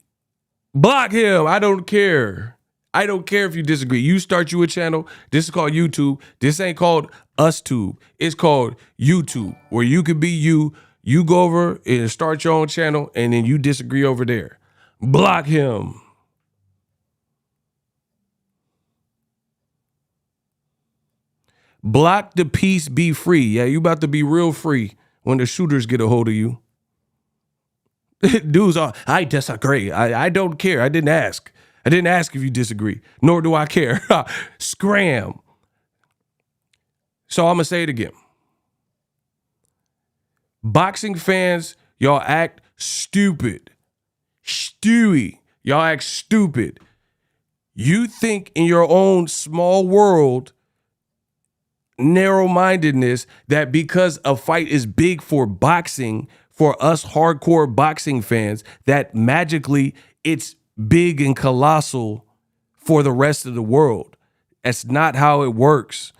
Block him. I don't care. I don't care if you disagree. You start you a channel. This is called YouTube. This ain't called UsTube. It's called YouTube, where you could be you. You go over and start your own channel, and then you disagree over there. Block him. Block the peace, be free. Yeah, you about to be real free when the shooters get a hold of you. Dudes are, I disagree. I don't care. I didn't ask. I didn't ask if you disagree, nor do I care. Scram. So I'm going to say it again. Boxing fans, y'all act stupid. Stewie, y'all act stupid. You think in your own small world, narrow-mindedness, that because a fight is big for boxing, for us hardcore boxing fans, that magically it's big and colossal for the rest of the world. That's not how it works.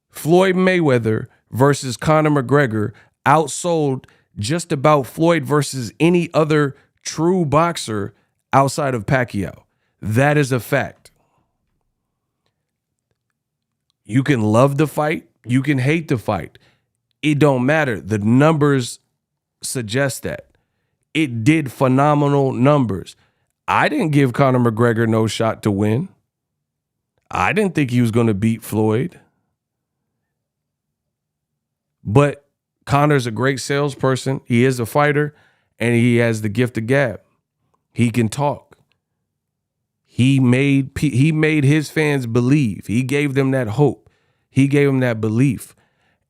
Floyd Mayweather versus Conor McGregor outsold just about Floyd versus any other true boxer outside of Pacquiao. That is a fact. You can love the fight. You can hate the fight. It don't matter. The numbers suggest that. It did phenomenal numbers. I didn't give Conor McGregor no shot to win. I didn't think he was going to beat Floyd. But Conor's a great salesperson. He is a fighter, and he has the gift of gab. He can talk. He made his fans believe. He gave them that hope. He gave them that belief.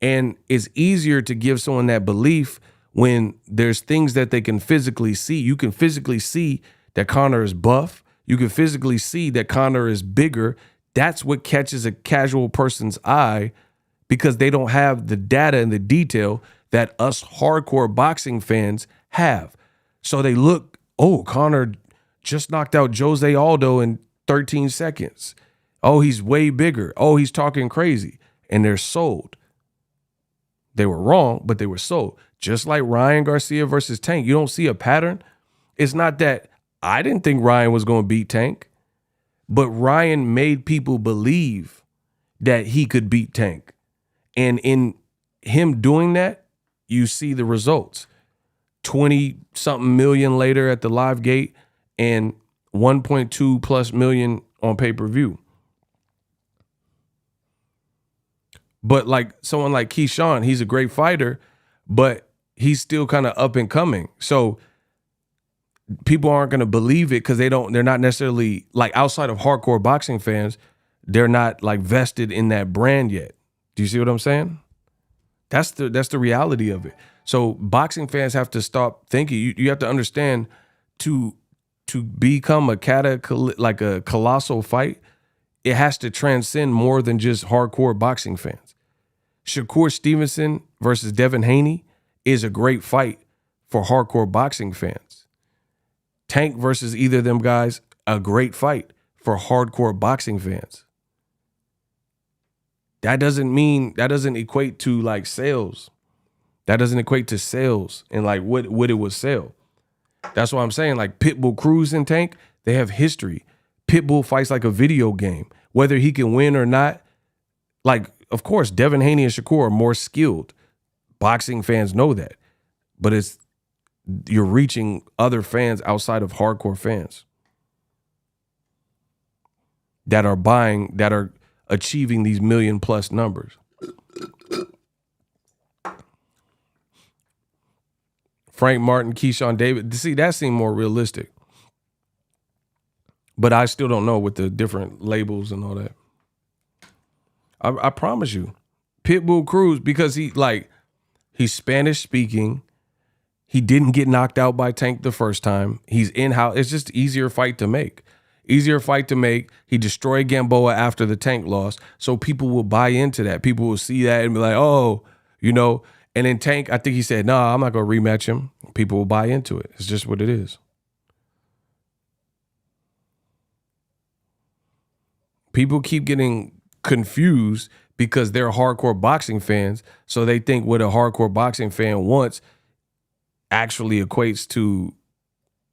And it's easier to give someone that belief when there's things that they can physically see. You can physically see that Conor is buff. You can physically see that Conor is bigger. That's what catches a casual person's eye, because they don't have the data and the detail that us hardcore boxing fans have. So they look, oh, Conor just knocked out Jose Aldo in 13 seconds. Oh, he's way bigger. Oh, he's talking crazy. And they're sold. They were wrong, but they were sold. Just like Ryan Garcia versus Tank. You don't see a pattern. It's not that I didn't think Ryan was going to beat Tank, but Ryan made people believe that he could beat Tank. And in him doing that, you see the results. 20-something million later at the live gate and 1.2 plus million on pay-per-view. But like someone like Keyshawn, he's a great fighter, but he's still kind of up and coming. So people aren't going to believe it because they're not necessarily, like, outside of hardcore boxing fans, they're not like vested in that brand yet. Do you see what I'm saying? That's the reality of it. So boxing fans have to stop thinking. You have to understand, to become a colossal fight, it has to transcend more than just hardcore boxing fans. Shakur Stevenson versus Devin Haney is a great fight for hardcore boxing fans. Tank versus either of them guys, a great fight for hardcore boxing fans. That doesn't equate to like sales. That doesn't equate to sales and like what it would sell. That's what I'm saying. Like Pitbull Cruz and Tank, they have history. Pitbull fights like a video game. Whether he can win or not, like, of course, Devin Haney and Shakur are more skilled. Boxing fans know that. But you're reaching other fans outside of hardcore fans that are achieving these million plus numbers. Frank Martin, Keyshawn David. See, that seemed more realistic. But I still don't know with the different labels and all that. I promise you, Pitbull Cruz, because he's Spanish speaking. He didn't get knocked out by Tank the first time. He's in-house. It's just easier fight to make. He destroyed Gamboa after the Tank loss. So people will buy into that. People will see that and be like, oh, And then Tank, I think he said, nah, I'm not going to rematch him. People will buy into it. It's just what it is. People keep getting confused because they're hardcore boxing fans. So they think what a hardcore boxing fan wants actually equates to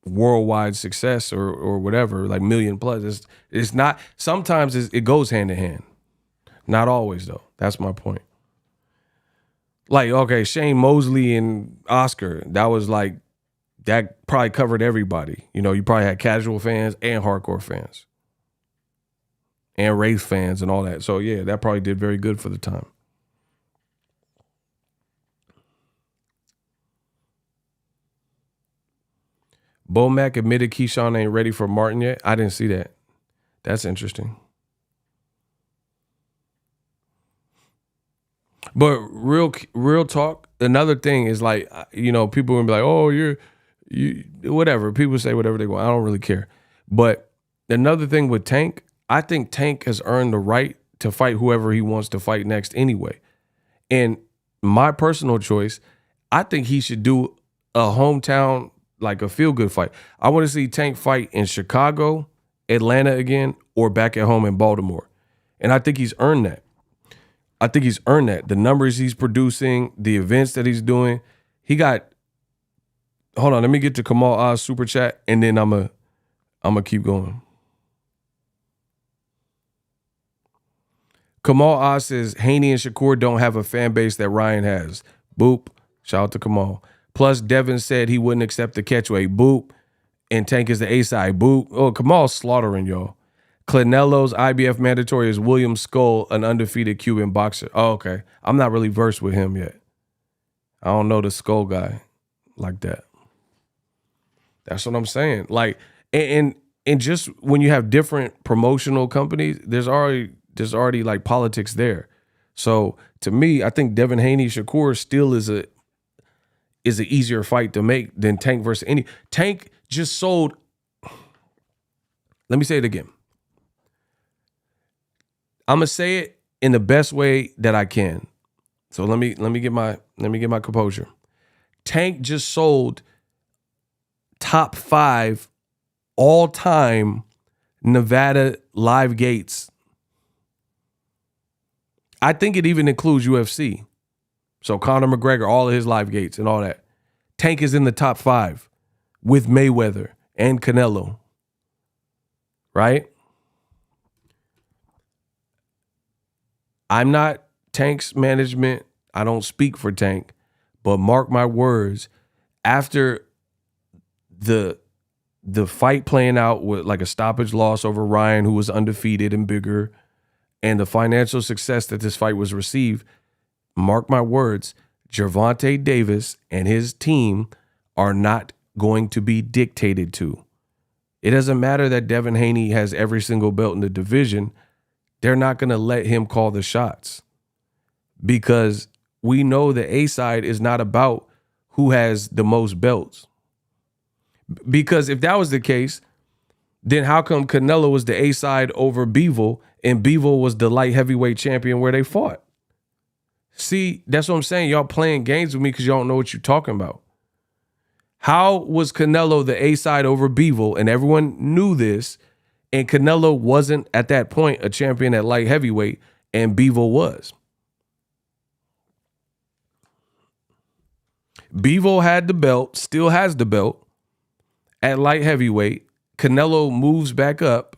worldwide success or whatever, like million plus. It's not. Sometimes it goes hand in hand. Not always, though. That's my point. Like, okay, Shane Mosley and Oscar, that probably covered everybody. You probably had casual fans and hardcore fans and race fans and all that. So, yeah, that probably did very good for the time. Bomac admitted Keyshawn ain't ready for Martin yet. I didn't see that. That's interesting. But real talk. Another thing is like, people gonna be like, oh, you whatever. People say whatever they want. I don't really care. But another thing with Tank, I think Tank has earned the right to fight whoever he wants to fight next anyway. And my personal choice, I think he should do a hometown, like a feel-good fight. I want to see Tank fight in Chicago, Atlanta again, or back at home in Baltimore. And I think he's earned that. The numbers he's producing, the events that he's doing. Hold on, let me get to Kamal Oz super chat, and then I'm a keep going. Kamal Oz says, Haney and Shakur don't have a fan base that Ryan has. Boop. Shout out to Kamal. Plus, Devin said he wouldn't accept the catchweight. Boop. And Tank is the A-side. Boop. Oh, Kamal's slaughtering y'all. Canelo's IBF mandatory is William Skull, an undefeated Cuban boxer. Oh, okay. I'm not really versed with him yet. I don't know the Skull guy like that. That's what I'm saying. Like, and just when you have different promotional companies, there's already like politics there. So to me, I think Devin Haney Shakur still is an easier fight to make than Tank versus any. Tank just sold. Let me say it again. I'm gonna say it in the best way that I can. So let me get my composure. Tank just sold top 5 all-time Nevada live gates. I think it even includes UFC. So Conor McGregor, all of his live gates and all that. Tank is in the top 5 with Mayweather and Canelo. Right? I'm not Tank's management. I don't speak for Tank. But mark my words, after the fight playing out with like a stoppage loss over Ryan, who was undefeated and bigger, and the financial success that this fight was received, mark my words, Gervonta Davis and his team are not going to be dictated to. It doesn't matter that Devin Haney has every single belt in the division. They're not going to let him call the shots because we know the A side is not about who has the most belts. Because if that was the case, then how come Canelo was the A side over Bivol and Bivol was the light heavyweight champion where they fought? See, that's what I'm saying. Y'all playing games with me because y'all don't know what you're talking about. How was Canelo the A side over Bivol? And everyone knew this. And Canelo wasn't at that point a champion at light heavyweight, and Bivol was. Bivol had the belt, still has the belt at light heavyweight. Canelo moves back up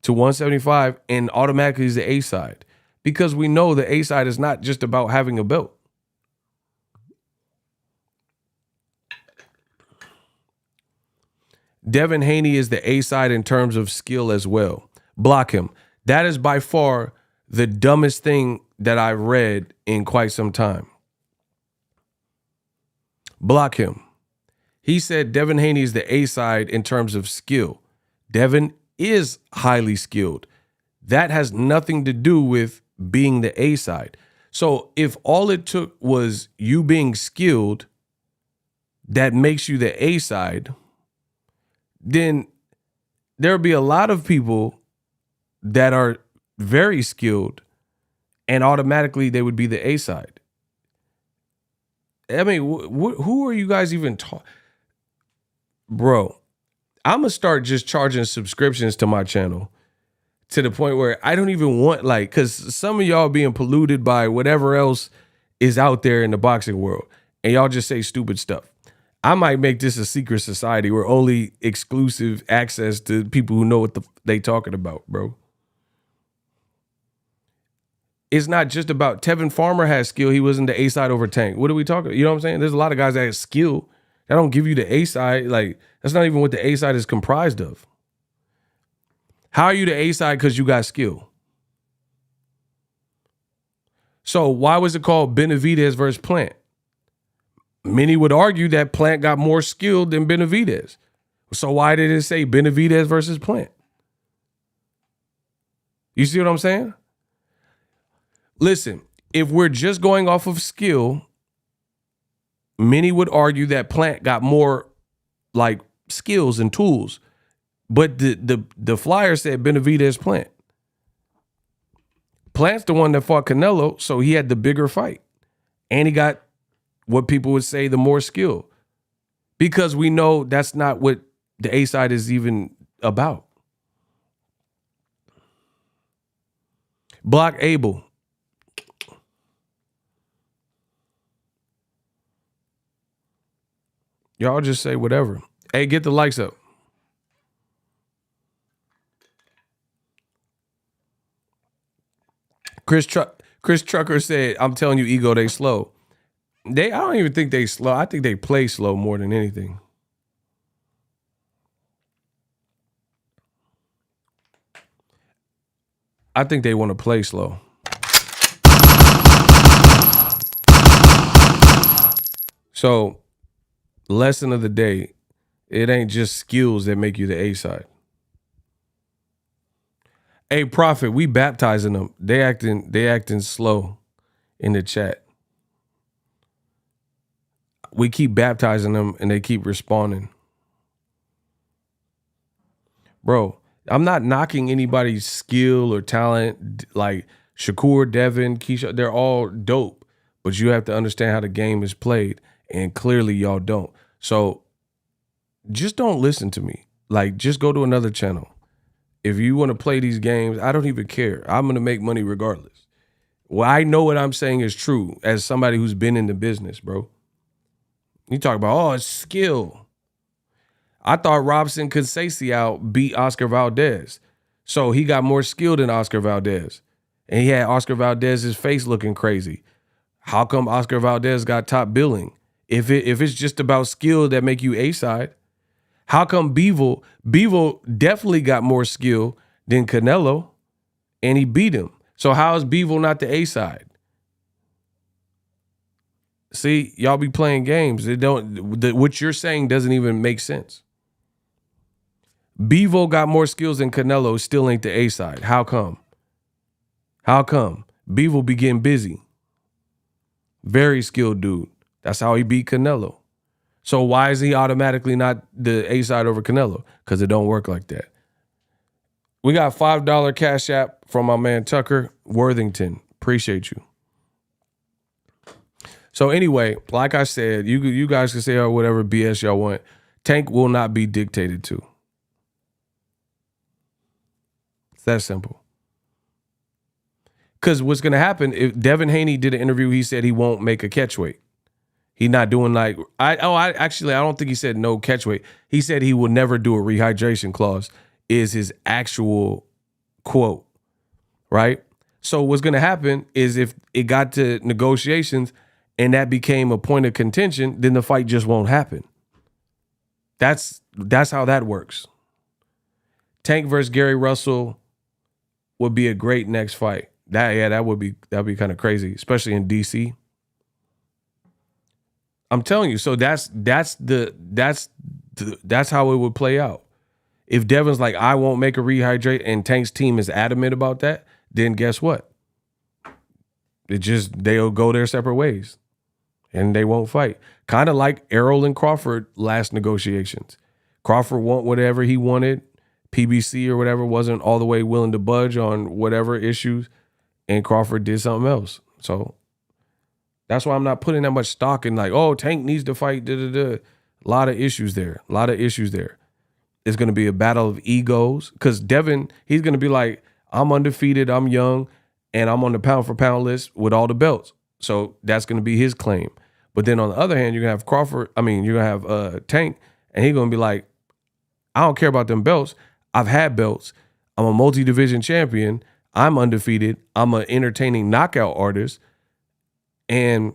to 175 and automatically is the A side because we know the A side is not just about having a belt. Devin Haney is the A side in terms of skill as well. Block him. That is by far the dumbest thing that I've read in quite some time. Block him. He said Devin Haney is the A side in terms of skill. Devin is highly skilled. That has nothing to do with being the A side. So if all it took was you being skilled, that makes you the A side, then there'll be a lot of people that are very skilled and automatically they would be the A side. I mean, who are you guys even talking? Bro, I'm going to start just charging subscriptions to my channel to the point where I don't even want, like, because some of y'all being polluted by whatever else is out there in the boxing world and y'all just say stupid stuff. I might make this a secret society where only exclusive access to people who know what they talking about, bro. It's not just about Tevin Farmer has skill. He wasn't the A side over Tank. What are we talking? You know what I'm saying? There's a lot of guys that have skill. That don't give you the A side. Like, that's not even what the A side is comprised of. How are you the A side? Because you got skill. So why was it called Benavidez versus Plant? Many would argue that Plant got more skilled than Benavidez. So why did it say Benavidez versus Plant? You see what I'm saying? Listen, if we're just going off of skill, many would argue that Plant got more like skills and tools. But the flyer said Benavidez Plant. Plant's the one that fought Canelo, so he had the bigger fight. And he got what people would say the more skill. Because we know that's not what the A side is even about. Block Abel. Y'all just say whatever. Hey, get the likes up. Chris Trucker said, I'm telling you, Ego, they slow. I don't even think they slow. I think they play slow more than anything. I think they want to play slow. So, lesson of the day, it ain't just skills that make you the A side. Hey, Prophet, we baptizing them. They acting slow in the chat. We keep baptizing them and they keep responding. Bro, I'm not knocking anybody's skill or talent. Like Shakur, Devin, Keisha, they're all dope. But you have to understand how the game is played. And clearly y'all don't. So just don't listen to me. Like, just go to another channel. If you want to play these games, I don't even care. I'm going to make money regardless. Well, I know what I'm saying is true as somebody who's been in the business, bro. You talk about, oh, it's skill. I thought Robson Conceição beat Oscar Valdez. So he got more skill than Oscar Valdez. And he had Oscar Valdez's face looking crazy. How come Oscar Valdez got top billing? If it's just about skill that make you A-side, how come Bivol definitely got more skill than Canelo and he beat him? So how is Bivol not the A-side? See, y'all be playing games. What you're saying doesn't even make sense. Bivol got more skills than Canelo, still ain't the A-side. How come? How come? Bivol be getting busy. Very skilled dude. That's how he beat Canelo. So why is he automatically not the A-side over Canelo? Because it don't work like that. We got $5 Cash App from my man Tucker Worthington. Appreciate you. So anyway, like I said, you guys can say whatever BS y'all want. Tank will not be dictated to. It's that simple. Because what's going to happen, if Devin Haney did an interview, he said he won't make a catch weight. He not doing like, I don't think he said no catch weight. He said he will never do a rehydration clause is his actual quote, right? So what's going to happen is if it got to negotiations and that became a point of contention, then the fight just won't happen. That's how that works. Tank versus Gary Russell would be a great next fight. That'd be kind of crazy, especially in DC. I'm telling you, so that's how it would play out. If Devin's like, I won't make a rehydrate, and Tank's team is adamant about that, then guess what? They'll go their separate ways. And they won't fight. Kind of like Errol and Crawford last negotiations. Crawford want whatever he wanted. PBC or whatever wasn't all the way willing to budge on whatever issues. And Crawford did something else. So that's why I'm not putting that much stock in like, oh, Tank needs to fight. A lot of issues there. It's going to be a battle of egos. Because Devin, he's going to be like, I'm undefeated, I'm young, and I'm on the pound for pound list with all the belts. So that's going to be his claim. But then on the other hand, you're going to have Tank, and he's going to be like, I don't care about them belts. I've had belts. I'm a multi-division champion. I'm undefeated. I'm an entertaining knockout artist. And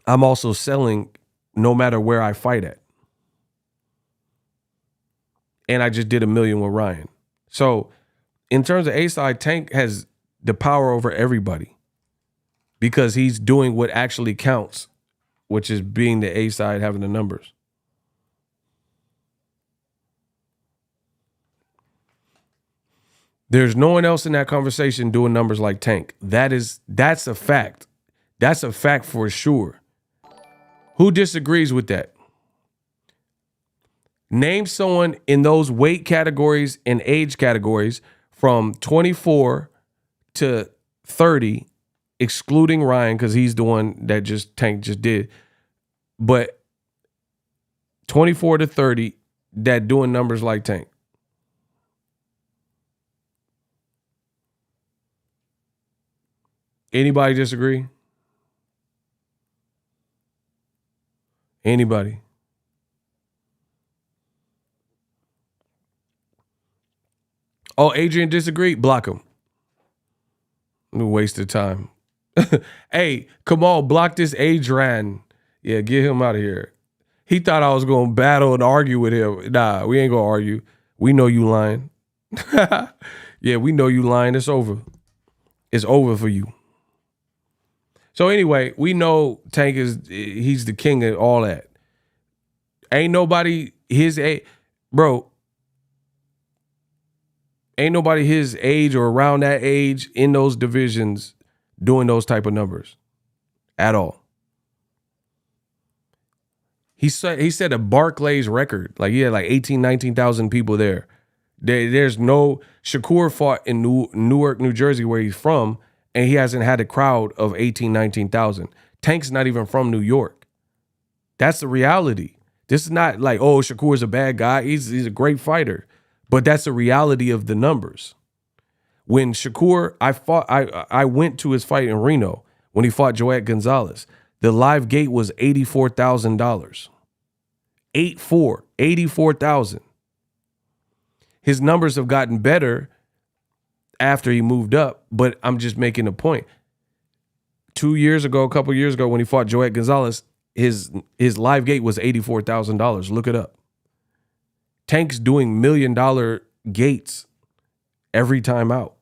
I'm also selling no matter where I fight at. And I just did $1 million with Ryan. So in terms of A-side, Tank has the power over everybody because he's doing what actually counts, which is being the A-side, having the numbers. There's no one else in that conversation doing numbers like Tank. That's a fact. That's a fact for sure. Who disagrees with that? Name someone in those weight categories and age categories from 24 to 30, excluding Ryan, because he's the one that Tank just did. But 24 to 30 that doing numbers like Tank. Anybody disagree? Anybody? Oh, Adrian disagreed? Block him. Waste of time. Hey, come on, block this Adrian. Yeah, get him out of here. He thought I was going to battle and argue with him. Nah, we ain't going to argue. We know you lying. Yeah, we know you lying. It's over. It's over for you. So anyway, we know Tank he's the king of all that. Ain't nobody his age, bro. Ain't nobody his age or around that age in those divisions doing those type of numbers at all. He said a Barclays record. Like he had like 18, 19,000 people there. There's no Shakur fought in Newark, New Jersey, where he's from, and he hasn't had a crowd of 18, 19,000. Tank's not even from New York. That's the reality. This is not like, oh, Shakur's a bad guy. He's a great fighter. But that's the reality of the numbers. When Shakur, I went to his fight in Reno when he fought Joet Gonzalez. The live gate was $84,000. 84,000. His numbers have gotten better after he moved up, but I'm just making a point. A couple years ago, when he fought Joet Gonzalez, his live gate was $84,000. Look it up. Tank's doing $1 million gates every time out.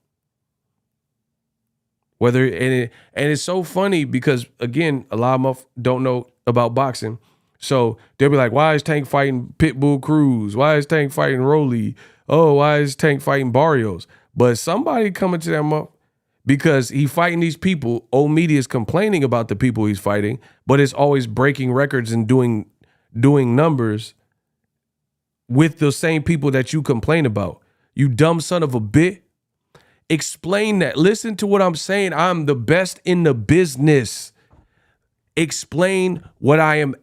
It's so funny because, again, a lot of them don't know about boxing. So they'll be like, why is Tank fighting Pitbull Cruz? Why is Tank fighting Rolly? Oh, why is Tank fighting Barrios? But somebody coming to them up because he fighting these people. Old media is complaining about the people he's fighting, but it's always breaking records and doing numbers with the same people that you complain about. You dumb son of a bitch. Explain that. Listen to what I'm saying. I'm the best in the business. Explain what I'm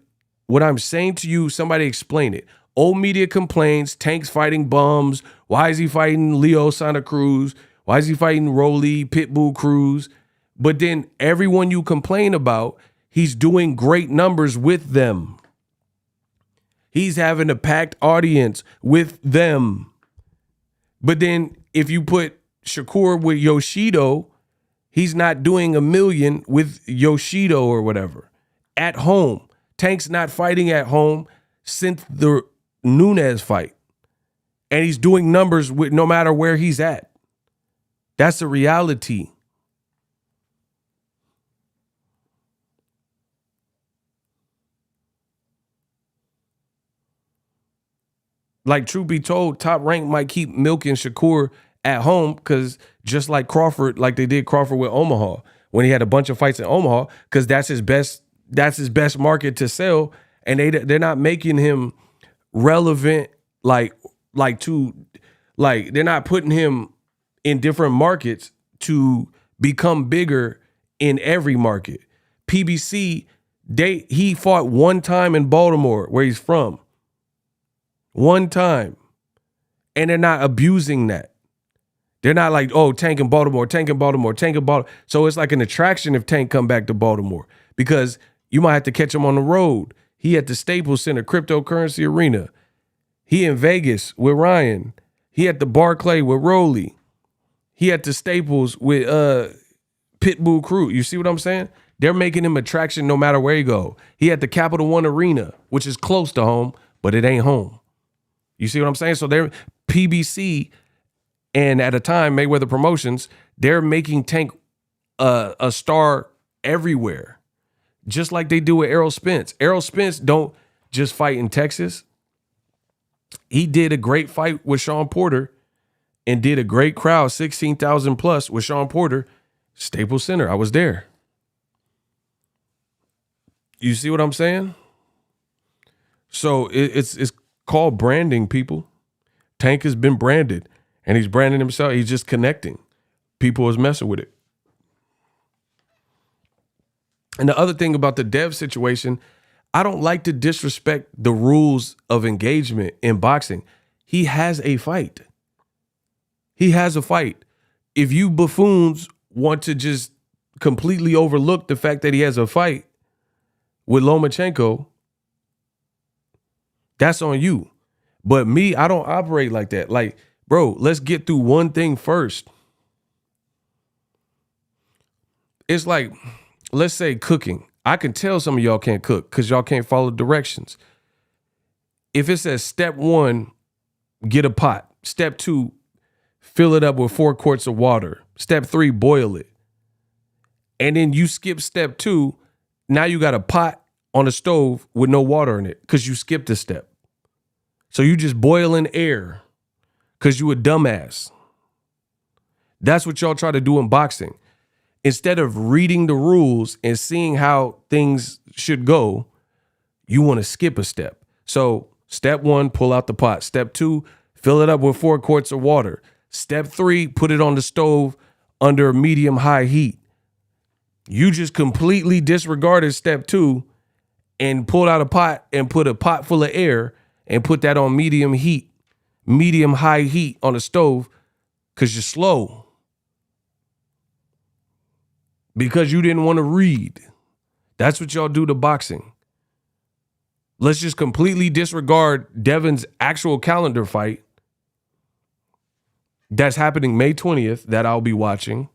saying to you. Somebody explain it. Old media complains. Tank's fighting bums. Why is he fighting Leo Santa Cruz? Why is he fighting Rolly, Pitbull Cruz? But then everyone you complain about, he's doing great numbers with them. He's having a packed audience with them. But then if you put Shakur with Yoshido, he's not doing $1 million with Yoshido or whatever. At home. Tank's not fighting at home since the Nunes fight. And he's doing numbers with no matter where he's at. That's the reality. Like, truth be told, Top Rank might keep milking Shakur at home because just like Crawford, like they did Crawford with Omaha when he had a bunch of fights in Omaha, because that's his best market to sell, and they're not making him relevant they're not putting him in different markets to become bigger in every market. PBC, he fought one time in Baltimore, where he's from. One time. And they're not abusing that. They're not like, oh, Tank in Baltimore, Tank in Baltimore, Tank in Baltimore. So it's like an attraction if Tank come back to Baltimore, because you might have to catch him on the road. He at the Staples Center, Cryptocurrency Arena. He in Vegas with Ryan. He at the Barclay with Rolly. He at the Staples with Pitbull Cruz. You see what I'm saying? They're making him attraction no matter where he go. He at the Capital One Arena, which is close to home, but it ain't home. You see what I'm saying? So they're PBC, and at a time, Mayweather Promotions, they're making Tank a star everywhere, just like they do with Errol Spence. Errol Spence don't just fight in Texas. He did a great fight with Sean Porter and did a great crowd, 16,000 plus with Sean Porter, Staples Center. I was there. You see what I'm saying? So it's called branding, people. Tank has been branded, and he's branding himself. He's just connecting. People is messing with it. And the other thing about the Dev situation, I don't like to disrespect the rules of engagement in boxing. He has a fight. He has a fight. If you buffoons want to just completely overlook the fact that he has a fight with Lomachenko, that's on you. But me, I don't operate like that. Like, bro, let's get through one thing first. It's like, let's say cooking. I can tell some of y'all can't cook because y'all can't follow directions. If it says step 1, get a pot. Step 2, fill it up with 4 quarts of water. Step 3, boil it. And then you skip step 2. Now you got a pot on the stove with no water in it because you skipped a step. So you just boiling air because you a dumbass. That's what y'all try to do in boxing. Instead of reading the rules and seeing how things should go, you want to skip a step. So step 1, pull out the pot. Step 2, fill it up with 4 quarts of water. Step 3, put it on the stove under medium-high heat. You just completely disregarded step 2 and pulled out a pot and put a pot full of air and put that on medium heat, medium-high heat on the stove because you're slow. Because you didn't want to read. That's what y'all do to boxing. Let's just completely disregard Devin's actual calendar fight that's happening May 20th that I'll be watching.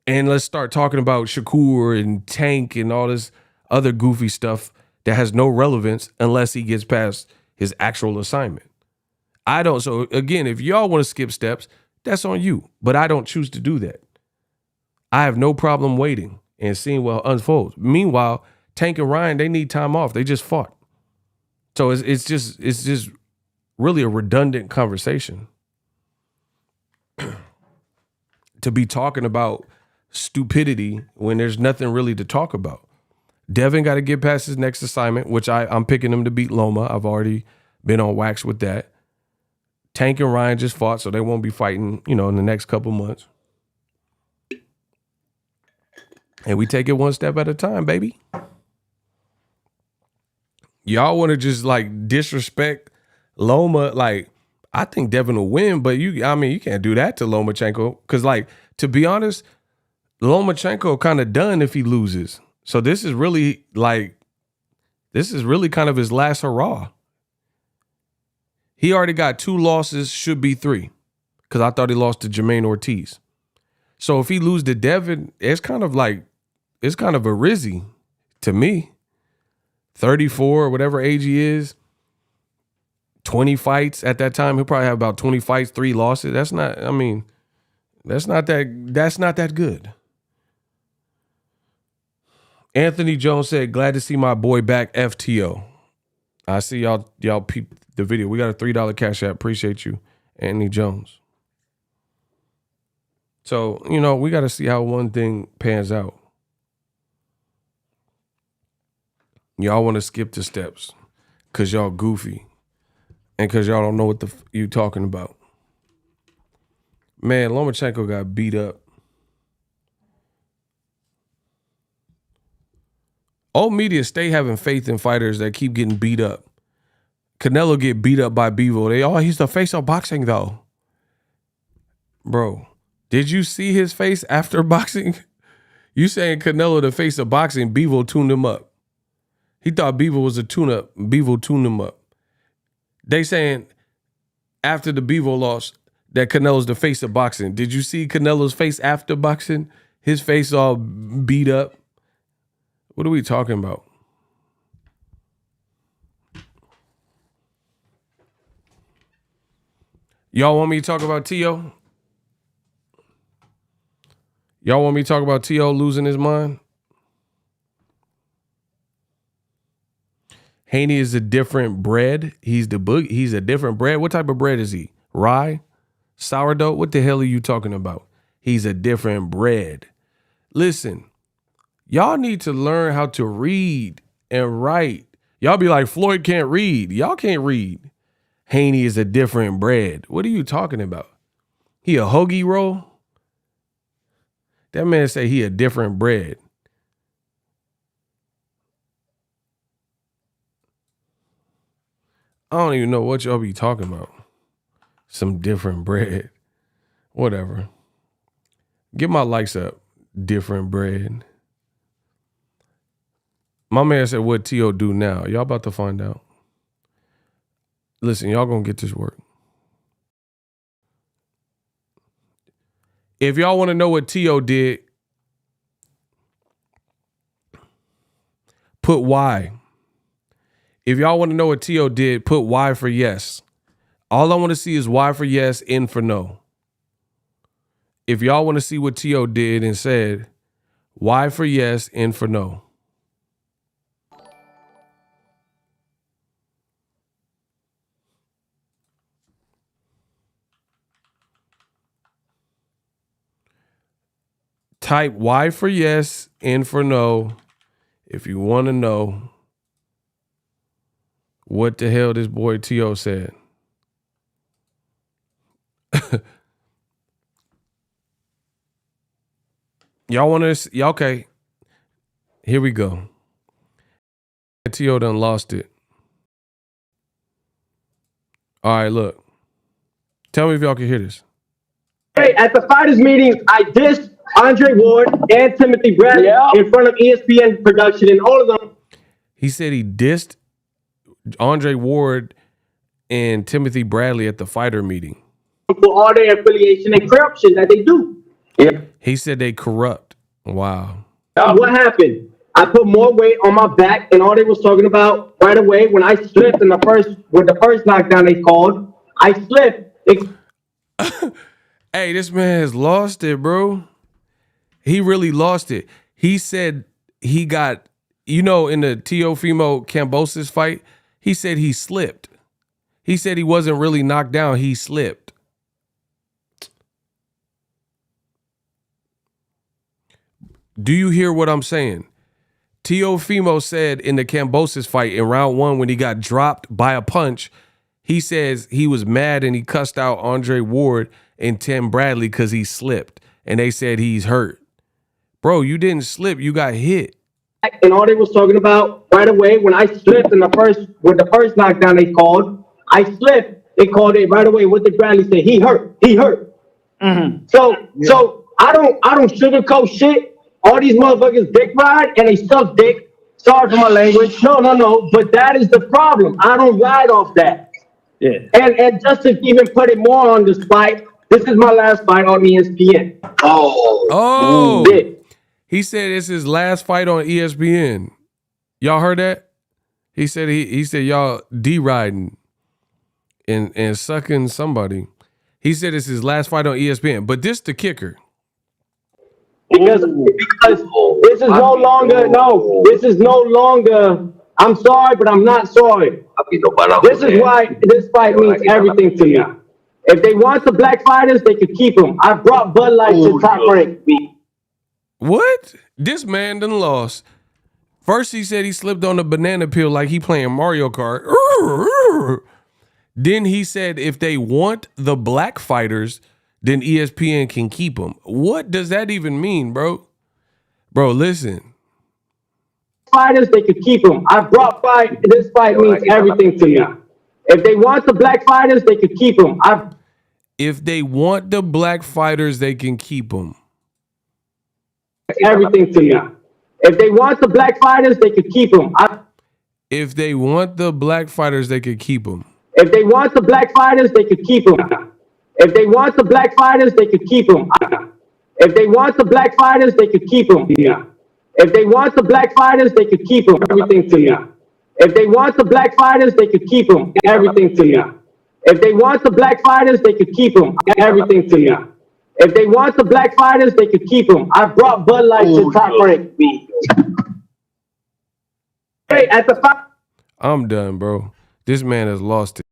And let's start talking about Shakur and Tank and all this other goofy stuff that has no relevance unless he gets past his actual assignment. I don't. So again, if y'all want to skip steps, that's on you. But I don't choose to do that. I have no problem waiting and seeing what unfolds. Meanwhile, Tank and Ryan, they need time off. They just fought. So it's just really a redundant conversation to be talking about stupidity when there's nothing really to talk about. Devin got to get past his next assignment, which I'm picking him to beat Loma. I've already been on wax with that. Tank and Ryan just fought, so they won't be fighting, in the next couple months. And we take it one step at a time, baby. Y'all want to just disrespect Loma. I think Devin will win, but you can't do that to Lomachenko. Because to be honest, Lomachenko kind of done if he loses. So this is really kind of his last hurrah. He already got 2 losses, should be 3. Because I thought he lost to Jermaine Ortiz. So if he loses to Devin, it's kind of a Rizzy to me. 34 or whatever age he is. 20 fights at that time. He'll probably have about 20 fights, 3 losses. That's not that good. Anthony Jones said, glad to see my boy back, FTO. I see y'all peep the video. We got a $3 cash app. Appreciate you, Anthony Jones. So, we got to see how one thing pans out. Y'all want to skip the steps because y'all goofy and because y'all don't know what you talking about. Man, Lomachenko got beat up. Old media stay having faith in fighters that keep getting beat up. Canelo get beat up by Bevo. He's the face of boxing though. Bro, did you see his face after boxing? You saying Canelo the face of boxing, Bevo tuned him up. He thought Bevo was a tune-up. Bevo tuned him up. They saying after the Bevo loss that Canelo's the face of boxing. Did you see Canelo's face after boxing? His face all beat up. What are we talking about? Y'all want me to talk about T.O.? Y'all want me to talk about T.O. losing his mind? Haney is a different bread. He's a different bread. What type of bread is he? Rye? Sourdough? What the hell are you talking about? He's a different bread. Listen, y'all need to learn how to read and write. Y'all be like, Floyd can't read. Y'all can't read. Haney is a different bread. What are you talking about? He a hoagie roll? That man say he a different bread. I don't even know what y'all be talking about. Some different bread. Whatever. Get my likes up. Different bread. My man said, what T.O. do now? Y'all about to find out. Listen, y'all gonna get this work. If y'all want to know what T.O. did, put Y. If y'all want to know what T.O. did, put Y for yes. All I want to see is Y for yes, N for no. If y'all want to see what T.O. did and said, Y for yes, N for no. Type Y for yes, N for no, if you want to know what the hell this boy T.O. said. Y'all want to, y'all okay. Here we go. T.O. done lost it. All right, look. Tell me if y'all can hear this. Hey, at the fighters meeting, I dissed Andre Ward and Timothy Bradley in front of ESPN production, and all of them. He said he dissed Andre Ward and Timothy Bradley at the fighter meeting For all their affiliation and corruption that they do. Yeah. He said they corrupt. Wow. What happened? I put more weight on my back, and all they was talking about right away when I slipped in the first knockdown they called, I slipped. Hey, this man has lost it, bro. He really lost it. He said he got, in the Teofimo Kambosos fight, he said he slipped. He said he wasn't really knocked down. He slipped. Do you hear what I'm saying? Teofimo said in the Kambosos fight in round 1 when he got dropped by a punch, he says he was mad and he cussed out Andre Ward and Tim Bradley because he slipped. And they said he's hurt. Bro, you didn't slip. You got hit. And all they was talking about right away when I slipped in the first knockdown they called, I slipped. They called it right away. What did Bradley say? He hurt. He hurt. Mm-hmm. So I don't sugarcoat shit. All these motherfuckers dick ride and they suck dick. Sorry for my language. No. But that is the problem. I don't ride off that. Yeah. And just to even put it more on the spot, this is my last fight on ESPN. Oh. Yeah. He said it's his last fight on ESPN. Y'all heard that? He said he said y'all D-riding and sucking somebody. He said it's his last fight on ESPN. But this the kicker. Because this is no longer, I'm sorry, but I'm not sorry. This is why this fight means everything to me. If they want the black fighters, they could keep them. I brought Bud Light to Top Rank. What? This man done lost. First he said he slipped on a banana peel like he playing Mario Kart. Then he said if they want the black fighters, then ESPN can keep them. What does that even mean, bro? Bro, listen. Fighters, they could keep them. I brought fight. This fight means everything to me. If they want the black fighters, they could keep them. If they want the black fighters, they can keep them. Everything to me. If they want the black fighters, they could keep them. If they want the black fighters, they could keep them. If they want the black fighters, they could keep them. If they want the black fighters, they could keep them. If they want the black fighters, they could keep them. If they want the black fighters, they could keep them. Everything to me. If they want the black fighters, they could keep them. Everything to me. If they want the black fighters, they could keep them. Everything to me. If they want the black fighters, they could keep them. I brought Bud Light to Top Rank. Hey, at the fight. I'm done, bro. This man has lost it.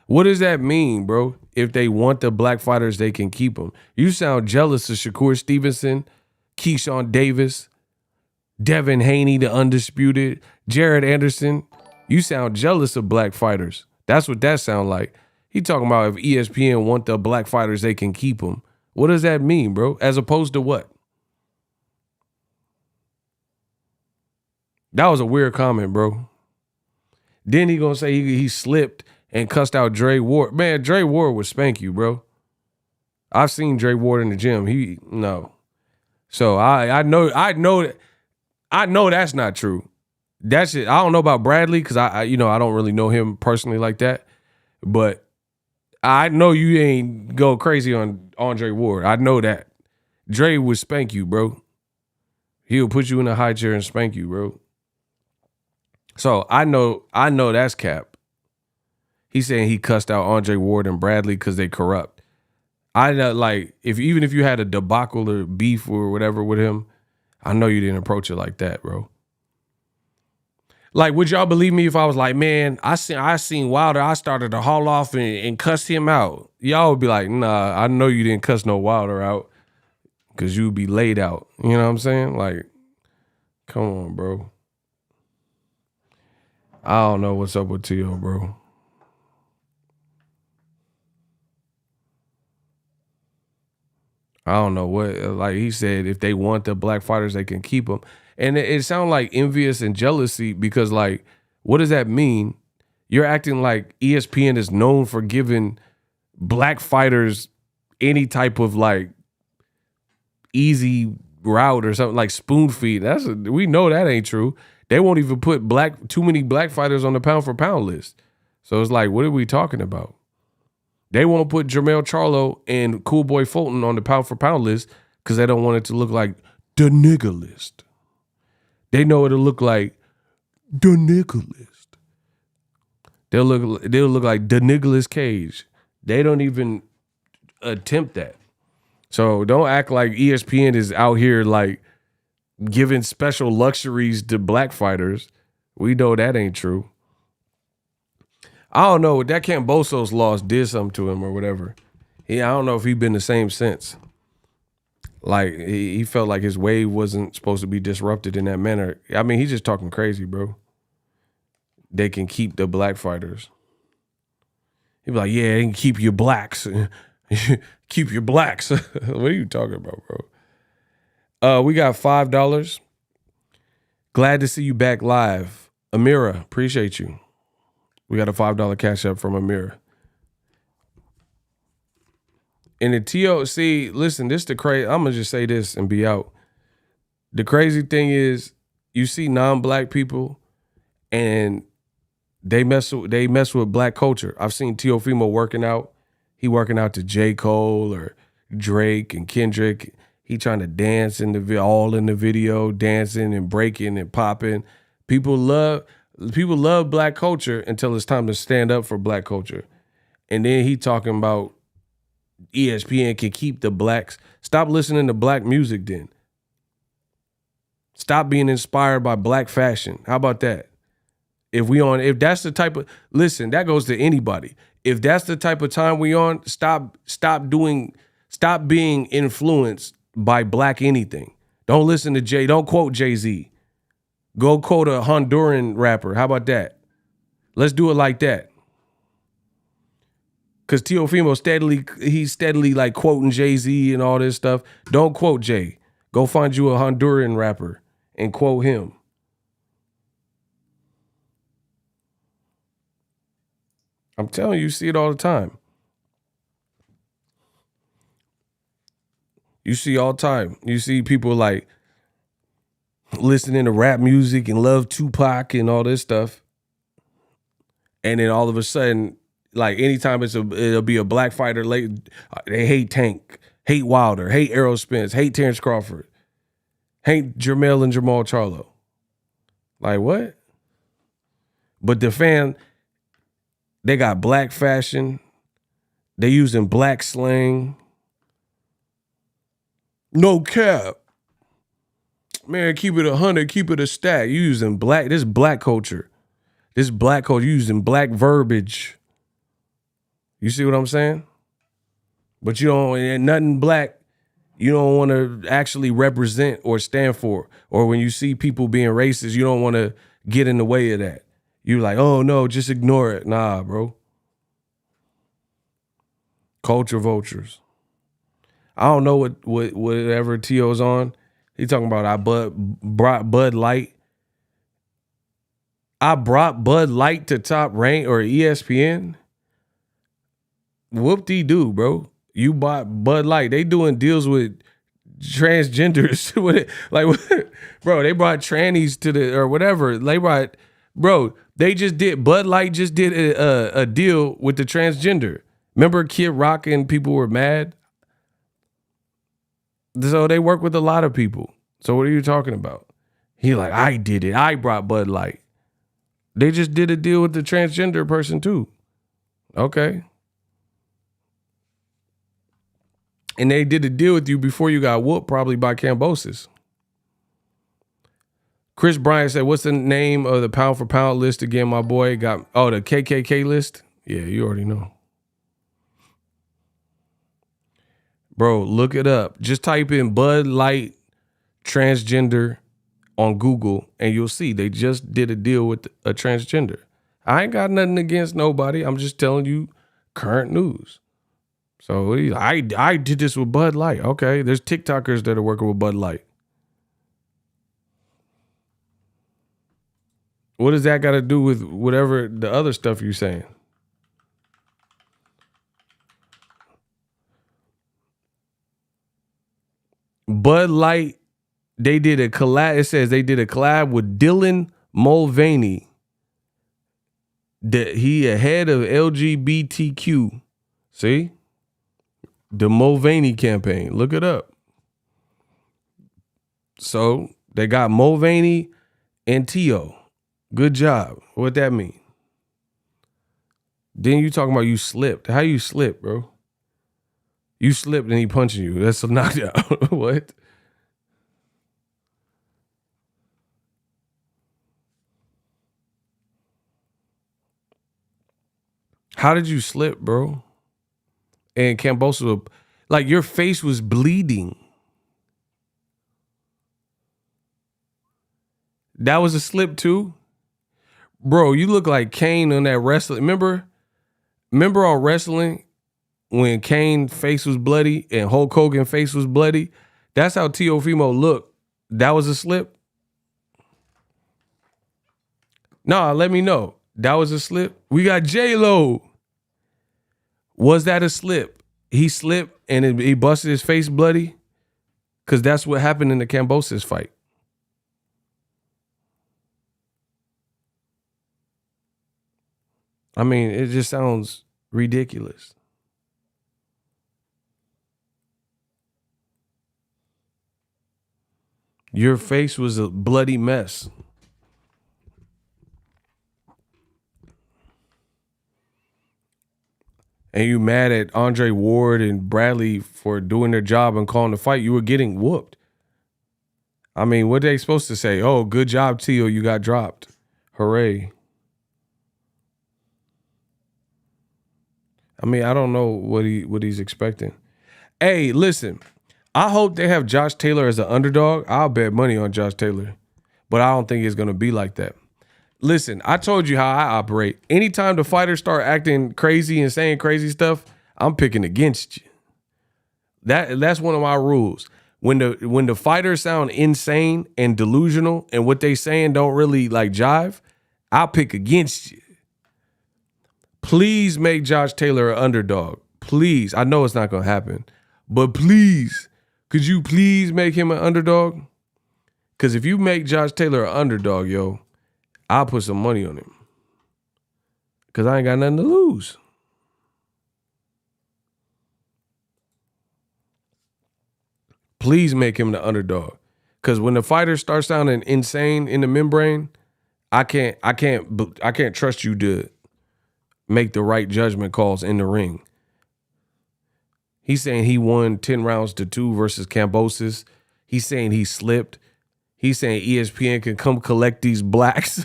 What does that mean, bro? if they want the black fighters, they can keep them. You sound jealous of Shakur Stevenson, Keyshawn Davis, Devin Haney, the undisputed, Jared Anderson. You sound jealous of black fighters. That's what that sound like. He talking about if ESPN want the black fighters, they can keep them. What does that mean, bro? As opposed to what? That was a weird comment, bro. Then he gonna say he slipped and cussed out Dre Ward. Man, Dre Ward would spank you, bro. I've seen Dre Ward in the gym. No. So I know that's not true. That's it. I don't know about Bradley because I don't really know him personally like that. But I know you ain't go crazy on Andre Ward. I know that. Dre would spank you, bro. He'll put you in a high chair and spank you, bro. So I know that's cap. He's saying he cussed out Andre Ward and Bradley because they corrupt. I know, like, even if you had a debacle or beef or whatever with him, I know you didn't approach it like that, bro. Like, would y'all believe me if I was like, man, I seen Wilder, I started to haul off and cuss him out? Y'all would be like, nah, I know you didn't cuss no Wilder out because you'd be laid out. You know what I'm saying? Like, come on, bro. I don't know what's up with T.O., bro. I don't know what, like he said, if they want the black fighters, they can keep them. And it sounds like envious and jealousy because, like, what does that mean? You're acting like ESPN is known for giving black fighters any type of, like, easy route or something, like spoon feed. We know that ain't true. They won't even put too many black fighters on the pound for pound list. So it's like, what are we talking about? They won't put Jermell Charlo and Cool Boy Fulton on the pound for pound list because they don't want it to look like the nigga list. They know it'll look like the nigga list. They'll look like the Nicolas Cage. They don't even attempt that. So don't act like ESPN is out here like giving special luxuries to black fighters. We know that ain't true. I don't know. That Camboso's loss did something to him or whatever. I don't know if he's been the same since. Like, he felt like his wave wasn't supposed to be disrupted in that manner. I mean, he's just talking crazy, bro. They can keep the black fighters. He'd be like, yeah, they can keep your blacks. Keep your blacks. What are you talking about, bro? We got $5. Glad to see you back live. Amira, appreciate you. We got a $5 cash up from Amira. And the TOC, listen, this the crazy. I'm gonna just say this and be out. The crazy thing is, you see non-black people, and they mess with black culture. I've seen Teofimo working out. He working out to J. Cole or Drake and Kendrick. He trying to dance in the video, dancing and breaking and popping. People love black culture until it's time to stand up for black culture. And then he talking about ESPN can keep the blacks. Stop listening to black music then. Stop being inspired by black fashion. How about that? If that's the type of, listen, that goes to anybody. If that's the type of time we on, stop being influenced by black anything. Don't listen to don't quote Jay-Z. Go quote a Honduran rapper. How about that? Let's do it like that. Because Teofimo steadily like quoting Jay-Z and all this stuff. Don't quote Jay. Go find you a Honduran rapper and quote him. I'm telling you, you see it all the time. You see all the time. You see people like listening to rap music and love Tupac and all this stuff. And then all of a sudden, like anytime it'll be a black fighter, they hate Tank, hate Wilder, hate Errol Spence, hate Terrence Crawford, hate Jermell and Jamal Charlo. Like what? But the fan, they got black fashion. They using black slang. No cap. Man, keep it 100, keep it a stack. You using this black culture. This black culture, you using black verbiage. You see what I'm saying? But you don't, and nothing black, you don't want to actually represent or stand for. Or when you see people being racist, you don't want to get in the way of that. You're like, oh no, just ignore it. Nah, bro. Culture vultures. I don't know whatever T.O.'s on. He talking about I brought Bud Light. I brought Bud Light to Top Rank or ESPN. Whoop-de-doo, bro. You bought Bud Light. They doing deals with transgenders. Bro, they brought trannies to the, or whatever. They just did, Bud Light just did a deal with the transgender. Remember Kid Rock and people were mad? So they work with a lot of people. So what are you talking about? He like, I did it. I brought Bud Light. They just did a deal with the transgender person too. Okay. And they did a deal with you before you got whooped, probably by Cambosis. Chris Bryant said, what's the name of the pound for pound list again, my boy? The KKK list? Yeah, you already know. Bro, look it up. Just type in Bud Light transgender on Google and you'll see they just did a deal with a transgender. I ain't got nothing against nobody. I'm just telling you current news. So I did this with Bud Light. Okay, there's TikTokers that are working with Bud Light. What does that got to do with whatever the other stuff you're saying? Bud Light, they did a collab. It says they did a collab with Dylan Mulvaney. He a head of LGBTQ. See? The Mulvaney campaign. Look it up. So they got Mulvaney and T.O. Good job. What that mean? Then you talking about you slipped. How you slipped, bro? You slipped and he punching you. That's a knockdown. What? How did you slip, bro? And Cambosa, like your face was bleeding. That was a slip too? Bro, you look like Kane on that wrestling. Remember on wrestling when Kane's face was bloody and Hulk Hogan's face was bloody? That's how Teofimo looked. That was a slip? Nah, let me know. That was a slip? We got J-Lo. Was that a slip? He slipped and he busted his face bloody? Because that's what happened in the Cambosis fight. I mean, it just sounds ridiculous. Your face was a bloody mess. And you mad at Andre Ward and Bradley for doing their job and calling the fight. You were getting whooped. I mean, what are they supposed to say? Oh, good job, Tio. You got dropped. Hooray. I mean, I don't know what he's expecting. Hey, listen. I hope they have Josh Taylor as an underdog. I'll bet money on Josh Taylor. But I don't think it's going to be like that. Listen, I told you how I operate. Anytime the fighters start acting crazy and saying crazy stuff, I'm picking against you. That's one of my rules. When the fighters sound insane and delusional and what they saying don't really like jive, I'll pick against you. Please make Josh Taylor an underdog. Please. I know it's not going to happen. But please, could you please make him an underdog? Because if you make Josh Taylor an underdog, yo, I'll put some money on him. Because I ain't got nothing to lose. Please make him the underdog. Because when the fighters start sounding insane in the membrane, I can't trust you to make the right judgment calls in the ring. He's saying he won 10 rounds to 2 versus Cambosis. He's saying he slipped. He's saying ESPN can come collect these blacks.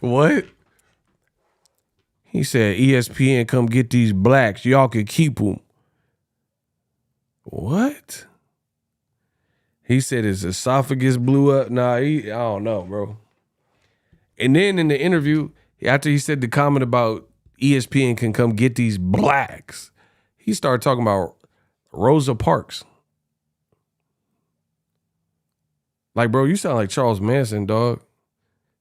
What? He said ESPN come get these blacks. Y'all can keep them. What? He said his esophagus blew up. Nah, I don't know, bro. And then in the interview, after he said the comment about ESPN can come get these blacks, he started talking about Rosa Parks. Like, bro, you sound like Charles Manson, dog.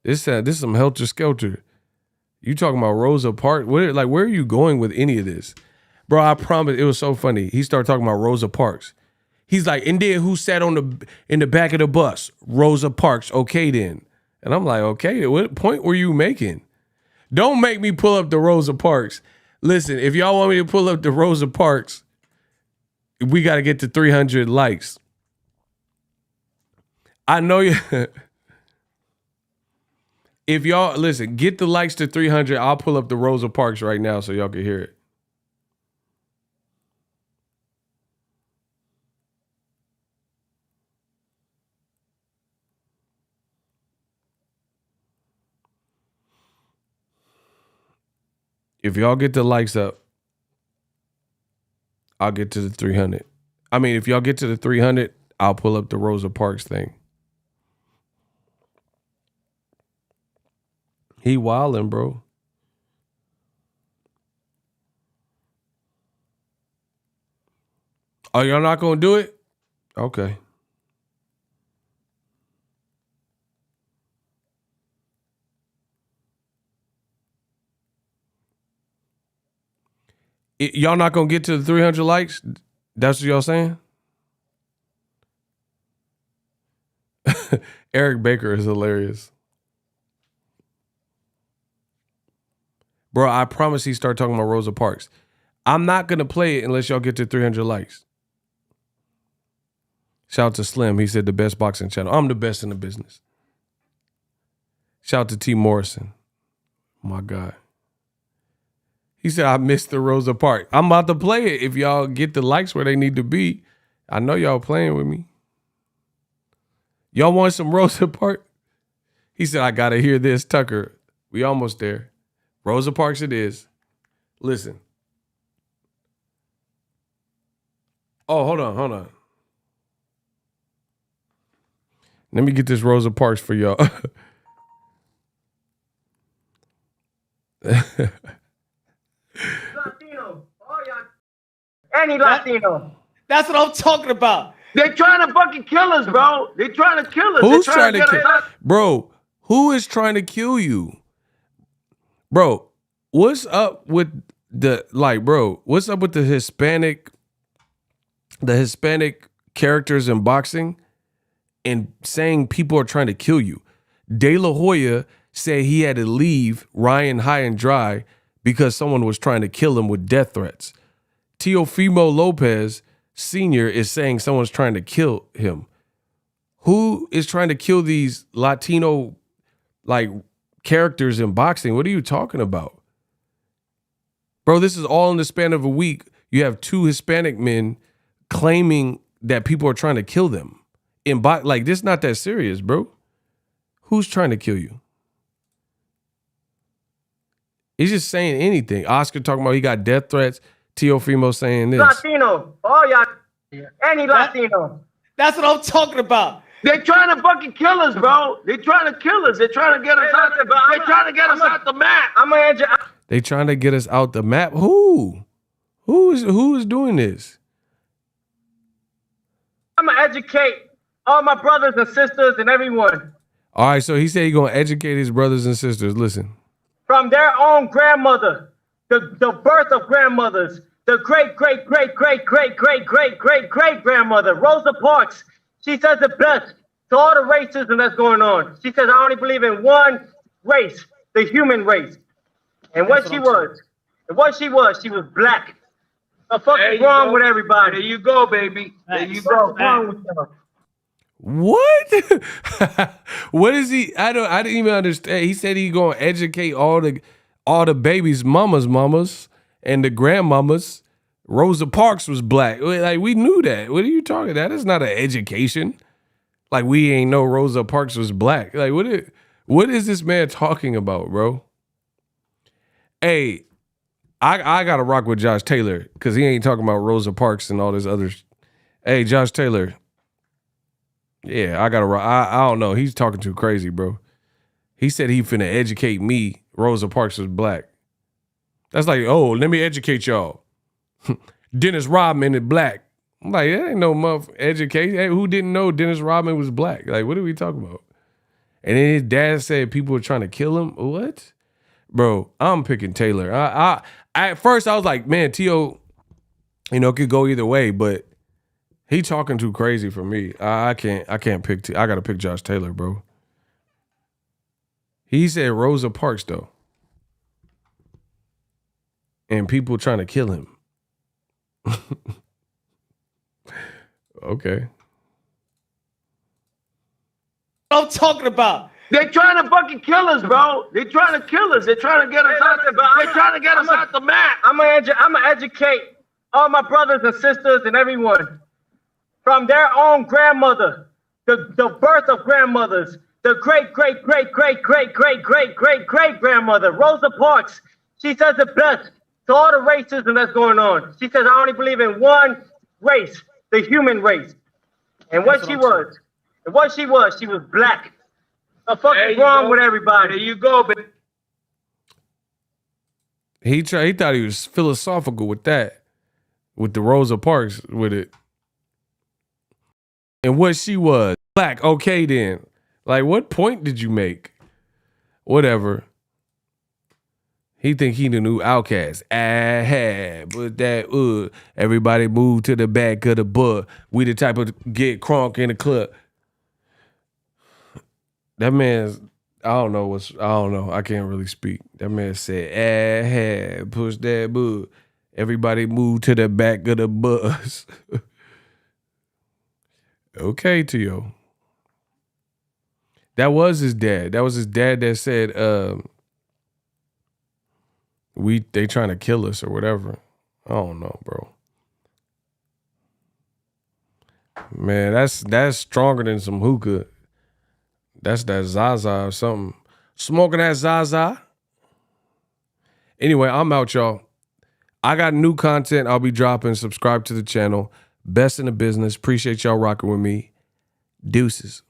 This is some helter skelter. You talking about Rosa Parks? Where are you going with any of this? Bro, I promise, it was so funny. He started talking about Rosa Parks. He's like, and then who sat in the back of the bus? Rosa Parks. Okay, then. And I'm like, okay, what point were you making? Don't make me pull up the Rosa Parks. Listen, if y'all want me to pull up the Rosa Parks, we got to get to 300 likes. I know you. If y'all, listen, get the likes to 300, I'll pull up the Rosa Parks right now so y'all can hear it. If y'all get the likes up, I'll get to the 300. I mean, if y'all get to the 300, I'll pull up the Rosa Parks thing. He wildin', bro. Oh, y'all not gonna do it? Okay. Y'all not gonna get to the 300 likes? That's what y'all saying? Eric Baker is hilarious. Bro, I promise he started talking about Rosa Parks. I'm not gonna play it unless y'all get to 300 likes. Shout out to Slim. He said the best boxing channel. I'm the best in the business. Shout out to T. Morrison. My God. He said, I missed the Rosa Parks. I'm about to play it if y'all get the likes where they need to be. I know y'all playing with me. Y'all want some Rosa Parks? He said, I got to hear this, Tucker. We almost there. Rosa Parks it is. Listen. Oh, hold on. Let me get this Rosa Parks for y'all. Latino. Oh, yeah. Any Latino. That's what I'm talking about. They're trying to fucking kill us, bro. They're trying to kill us. Who's trying to kill us? Bro, who is trying to kill you? Bro, what's up with what's up with the Hispanic characters in boxing and saying people are trying to kill you? De La Hoya said he had to leave Ryan high and dry because someone was trying to kill him with death threats. Teofimo Lopez Sr. is saying someone's trying to kill him. Who is trying to kill these Latino characters in boxing? What are you talking about? Bro, this is all in the span of a week. You have two Hispanic men claiming that people are trying to kill them. This is not that serious, bro. Who's trying to kill you? He's just saying anything. Oscar talking about he got death threats. Teofimo saying this. Latino. Oh, yeah. Any Latino. That's what I'm talking about. They're trying to fucking kill us, bro. They're trying to kill us. They're trying to get us out. They're trying to get us out the map. I'm gonna answer. They trying to get us out the map. Who? Who is doing this? I'm gonna educate all my brothers and sisters and everyone. All right, so he said he's gonna educate his brothers and sisters. Listen. From their own grandmother, the birth of grandmothers, the great grandmother, Rosa Parks. She says it best to all the racism that's going on. She says, I only believe in one race, the human race. And what she was black. The fuck is wrong with everybody? There you go, baby. There you go. Wrong with them. What? What is he? I didn't even understand. He said he gonna educate all the babies' mamas, and the grandmamas. Rosa Parks was black. Like, we knew that. What are you talking about? That is not an education. Like, we ain't know Rosa Parks was black. Like, what is this man talking about, bro? Hey, I gotta rock with Josh Taylor because he ain't talking about Rosa Parks and all this other. Hey, Josh Taylor. Yeah, I don't know. He's talking too crazy, bro. He said he finna educate me. Rosa Parks was black. That's like, oh, let me educate y'all. Dennis Rodman is black. I'm like, that ain't no education. Hey, who didn't know Dennis Rodman was black? Like, what are we talking about? And then his dad said people were trying to kill him. What? Bro, I'm picking Taylor. At first I was like, man, T.O., could go either way, but he talking too crazy for me. I can't pick I gotta pick Josh Taylor, bro. He said Rosa Parks though. And people trying to kill him. Okay. I'm talking about. They're trying to fucking kill us, bro. They're trying to kill us. They're trying to get us out. They're trying to get us out the map. I'm gonna educate all my brothers and sisters and everyone from their own grandmother, the birth of grandmothers, the great grandmother, Rosa Parks. She says it best to all the racism that's going on. She says, I only believe in one race, the human race. And what she was black. The fuck is wrong with everybody? There you go, baby. He thought he was philosophical with that, with the Rosa Parks with it. And what she was black. Okay, then. Like, what point did you make? Whatever. He think he the new outcast. But that everybody move to the back of the bus. We the type of get crunk in the club. That man's, I don't know. I can't really speak. That man said, push that bud. Everybody move to the back of the bus. Okay, T.O. That was his dad. That was his dad that said, they trying to kill us or whatever. I don't know, bro. Man, that's stronger than some hookah. That's that Zaza or something. Smoking that Zaza. Anyway, I'm out, y'all. I got new content I'll be dropping. Subscribe to the channel. Best in the business. Appreciate y'all rocking with me. Deuces.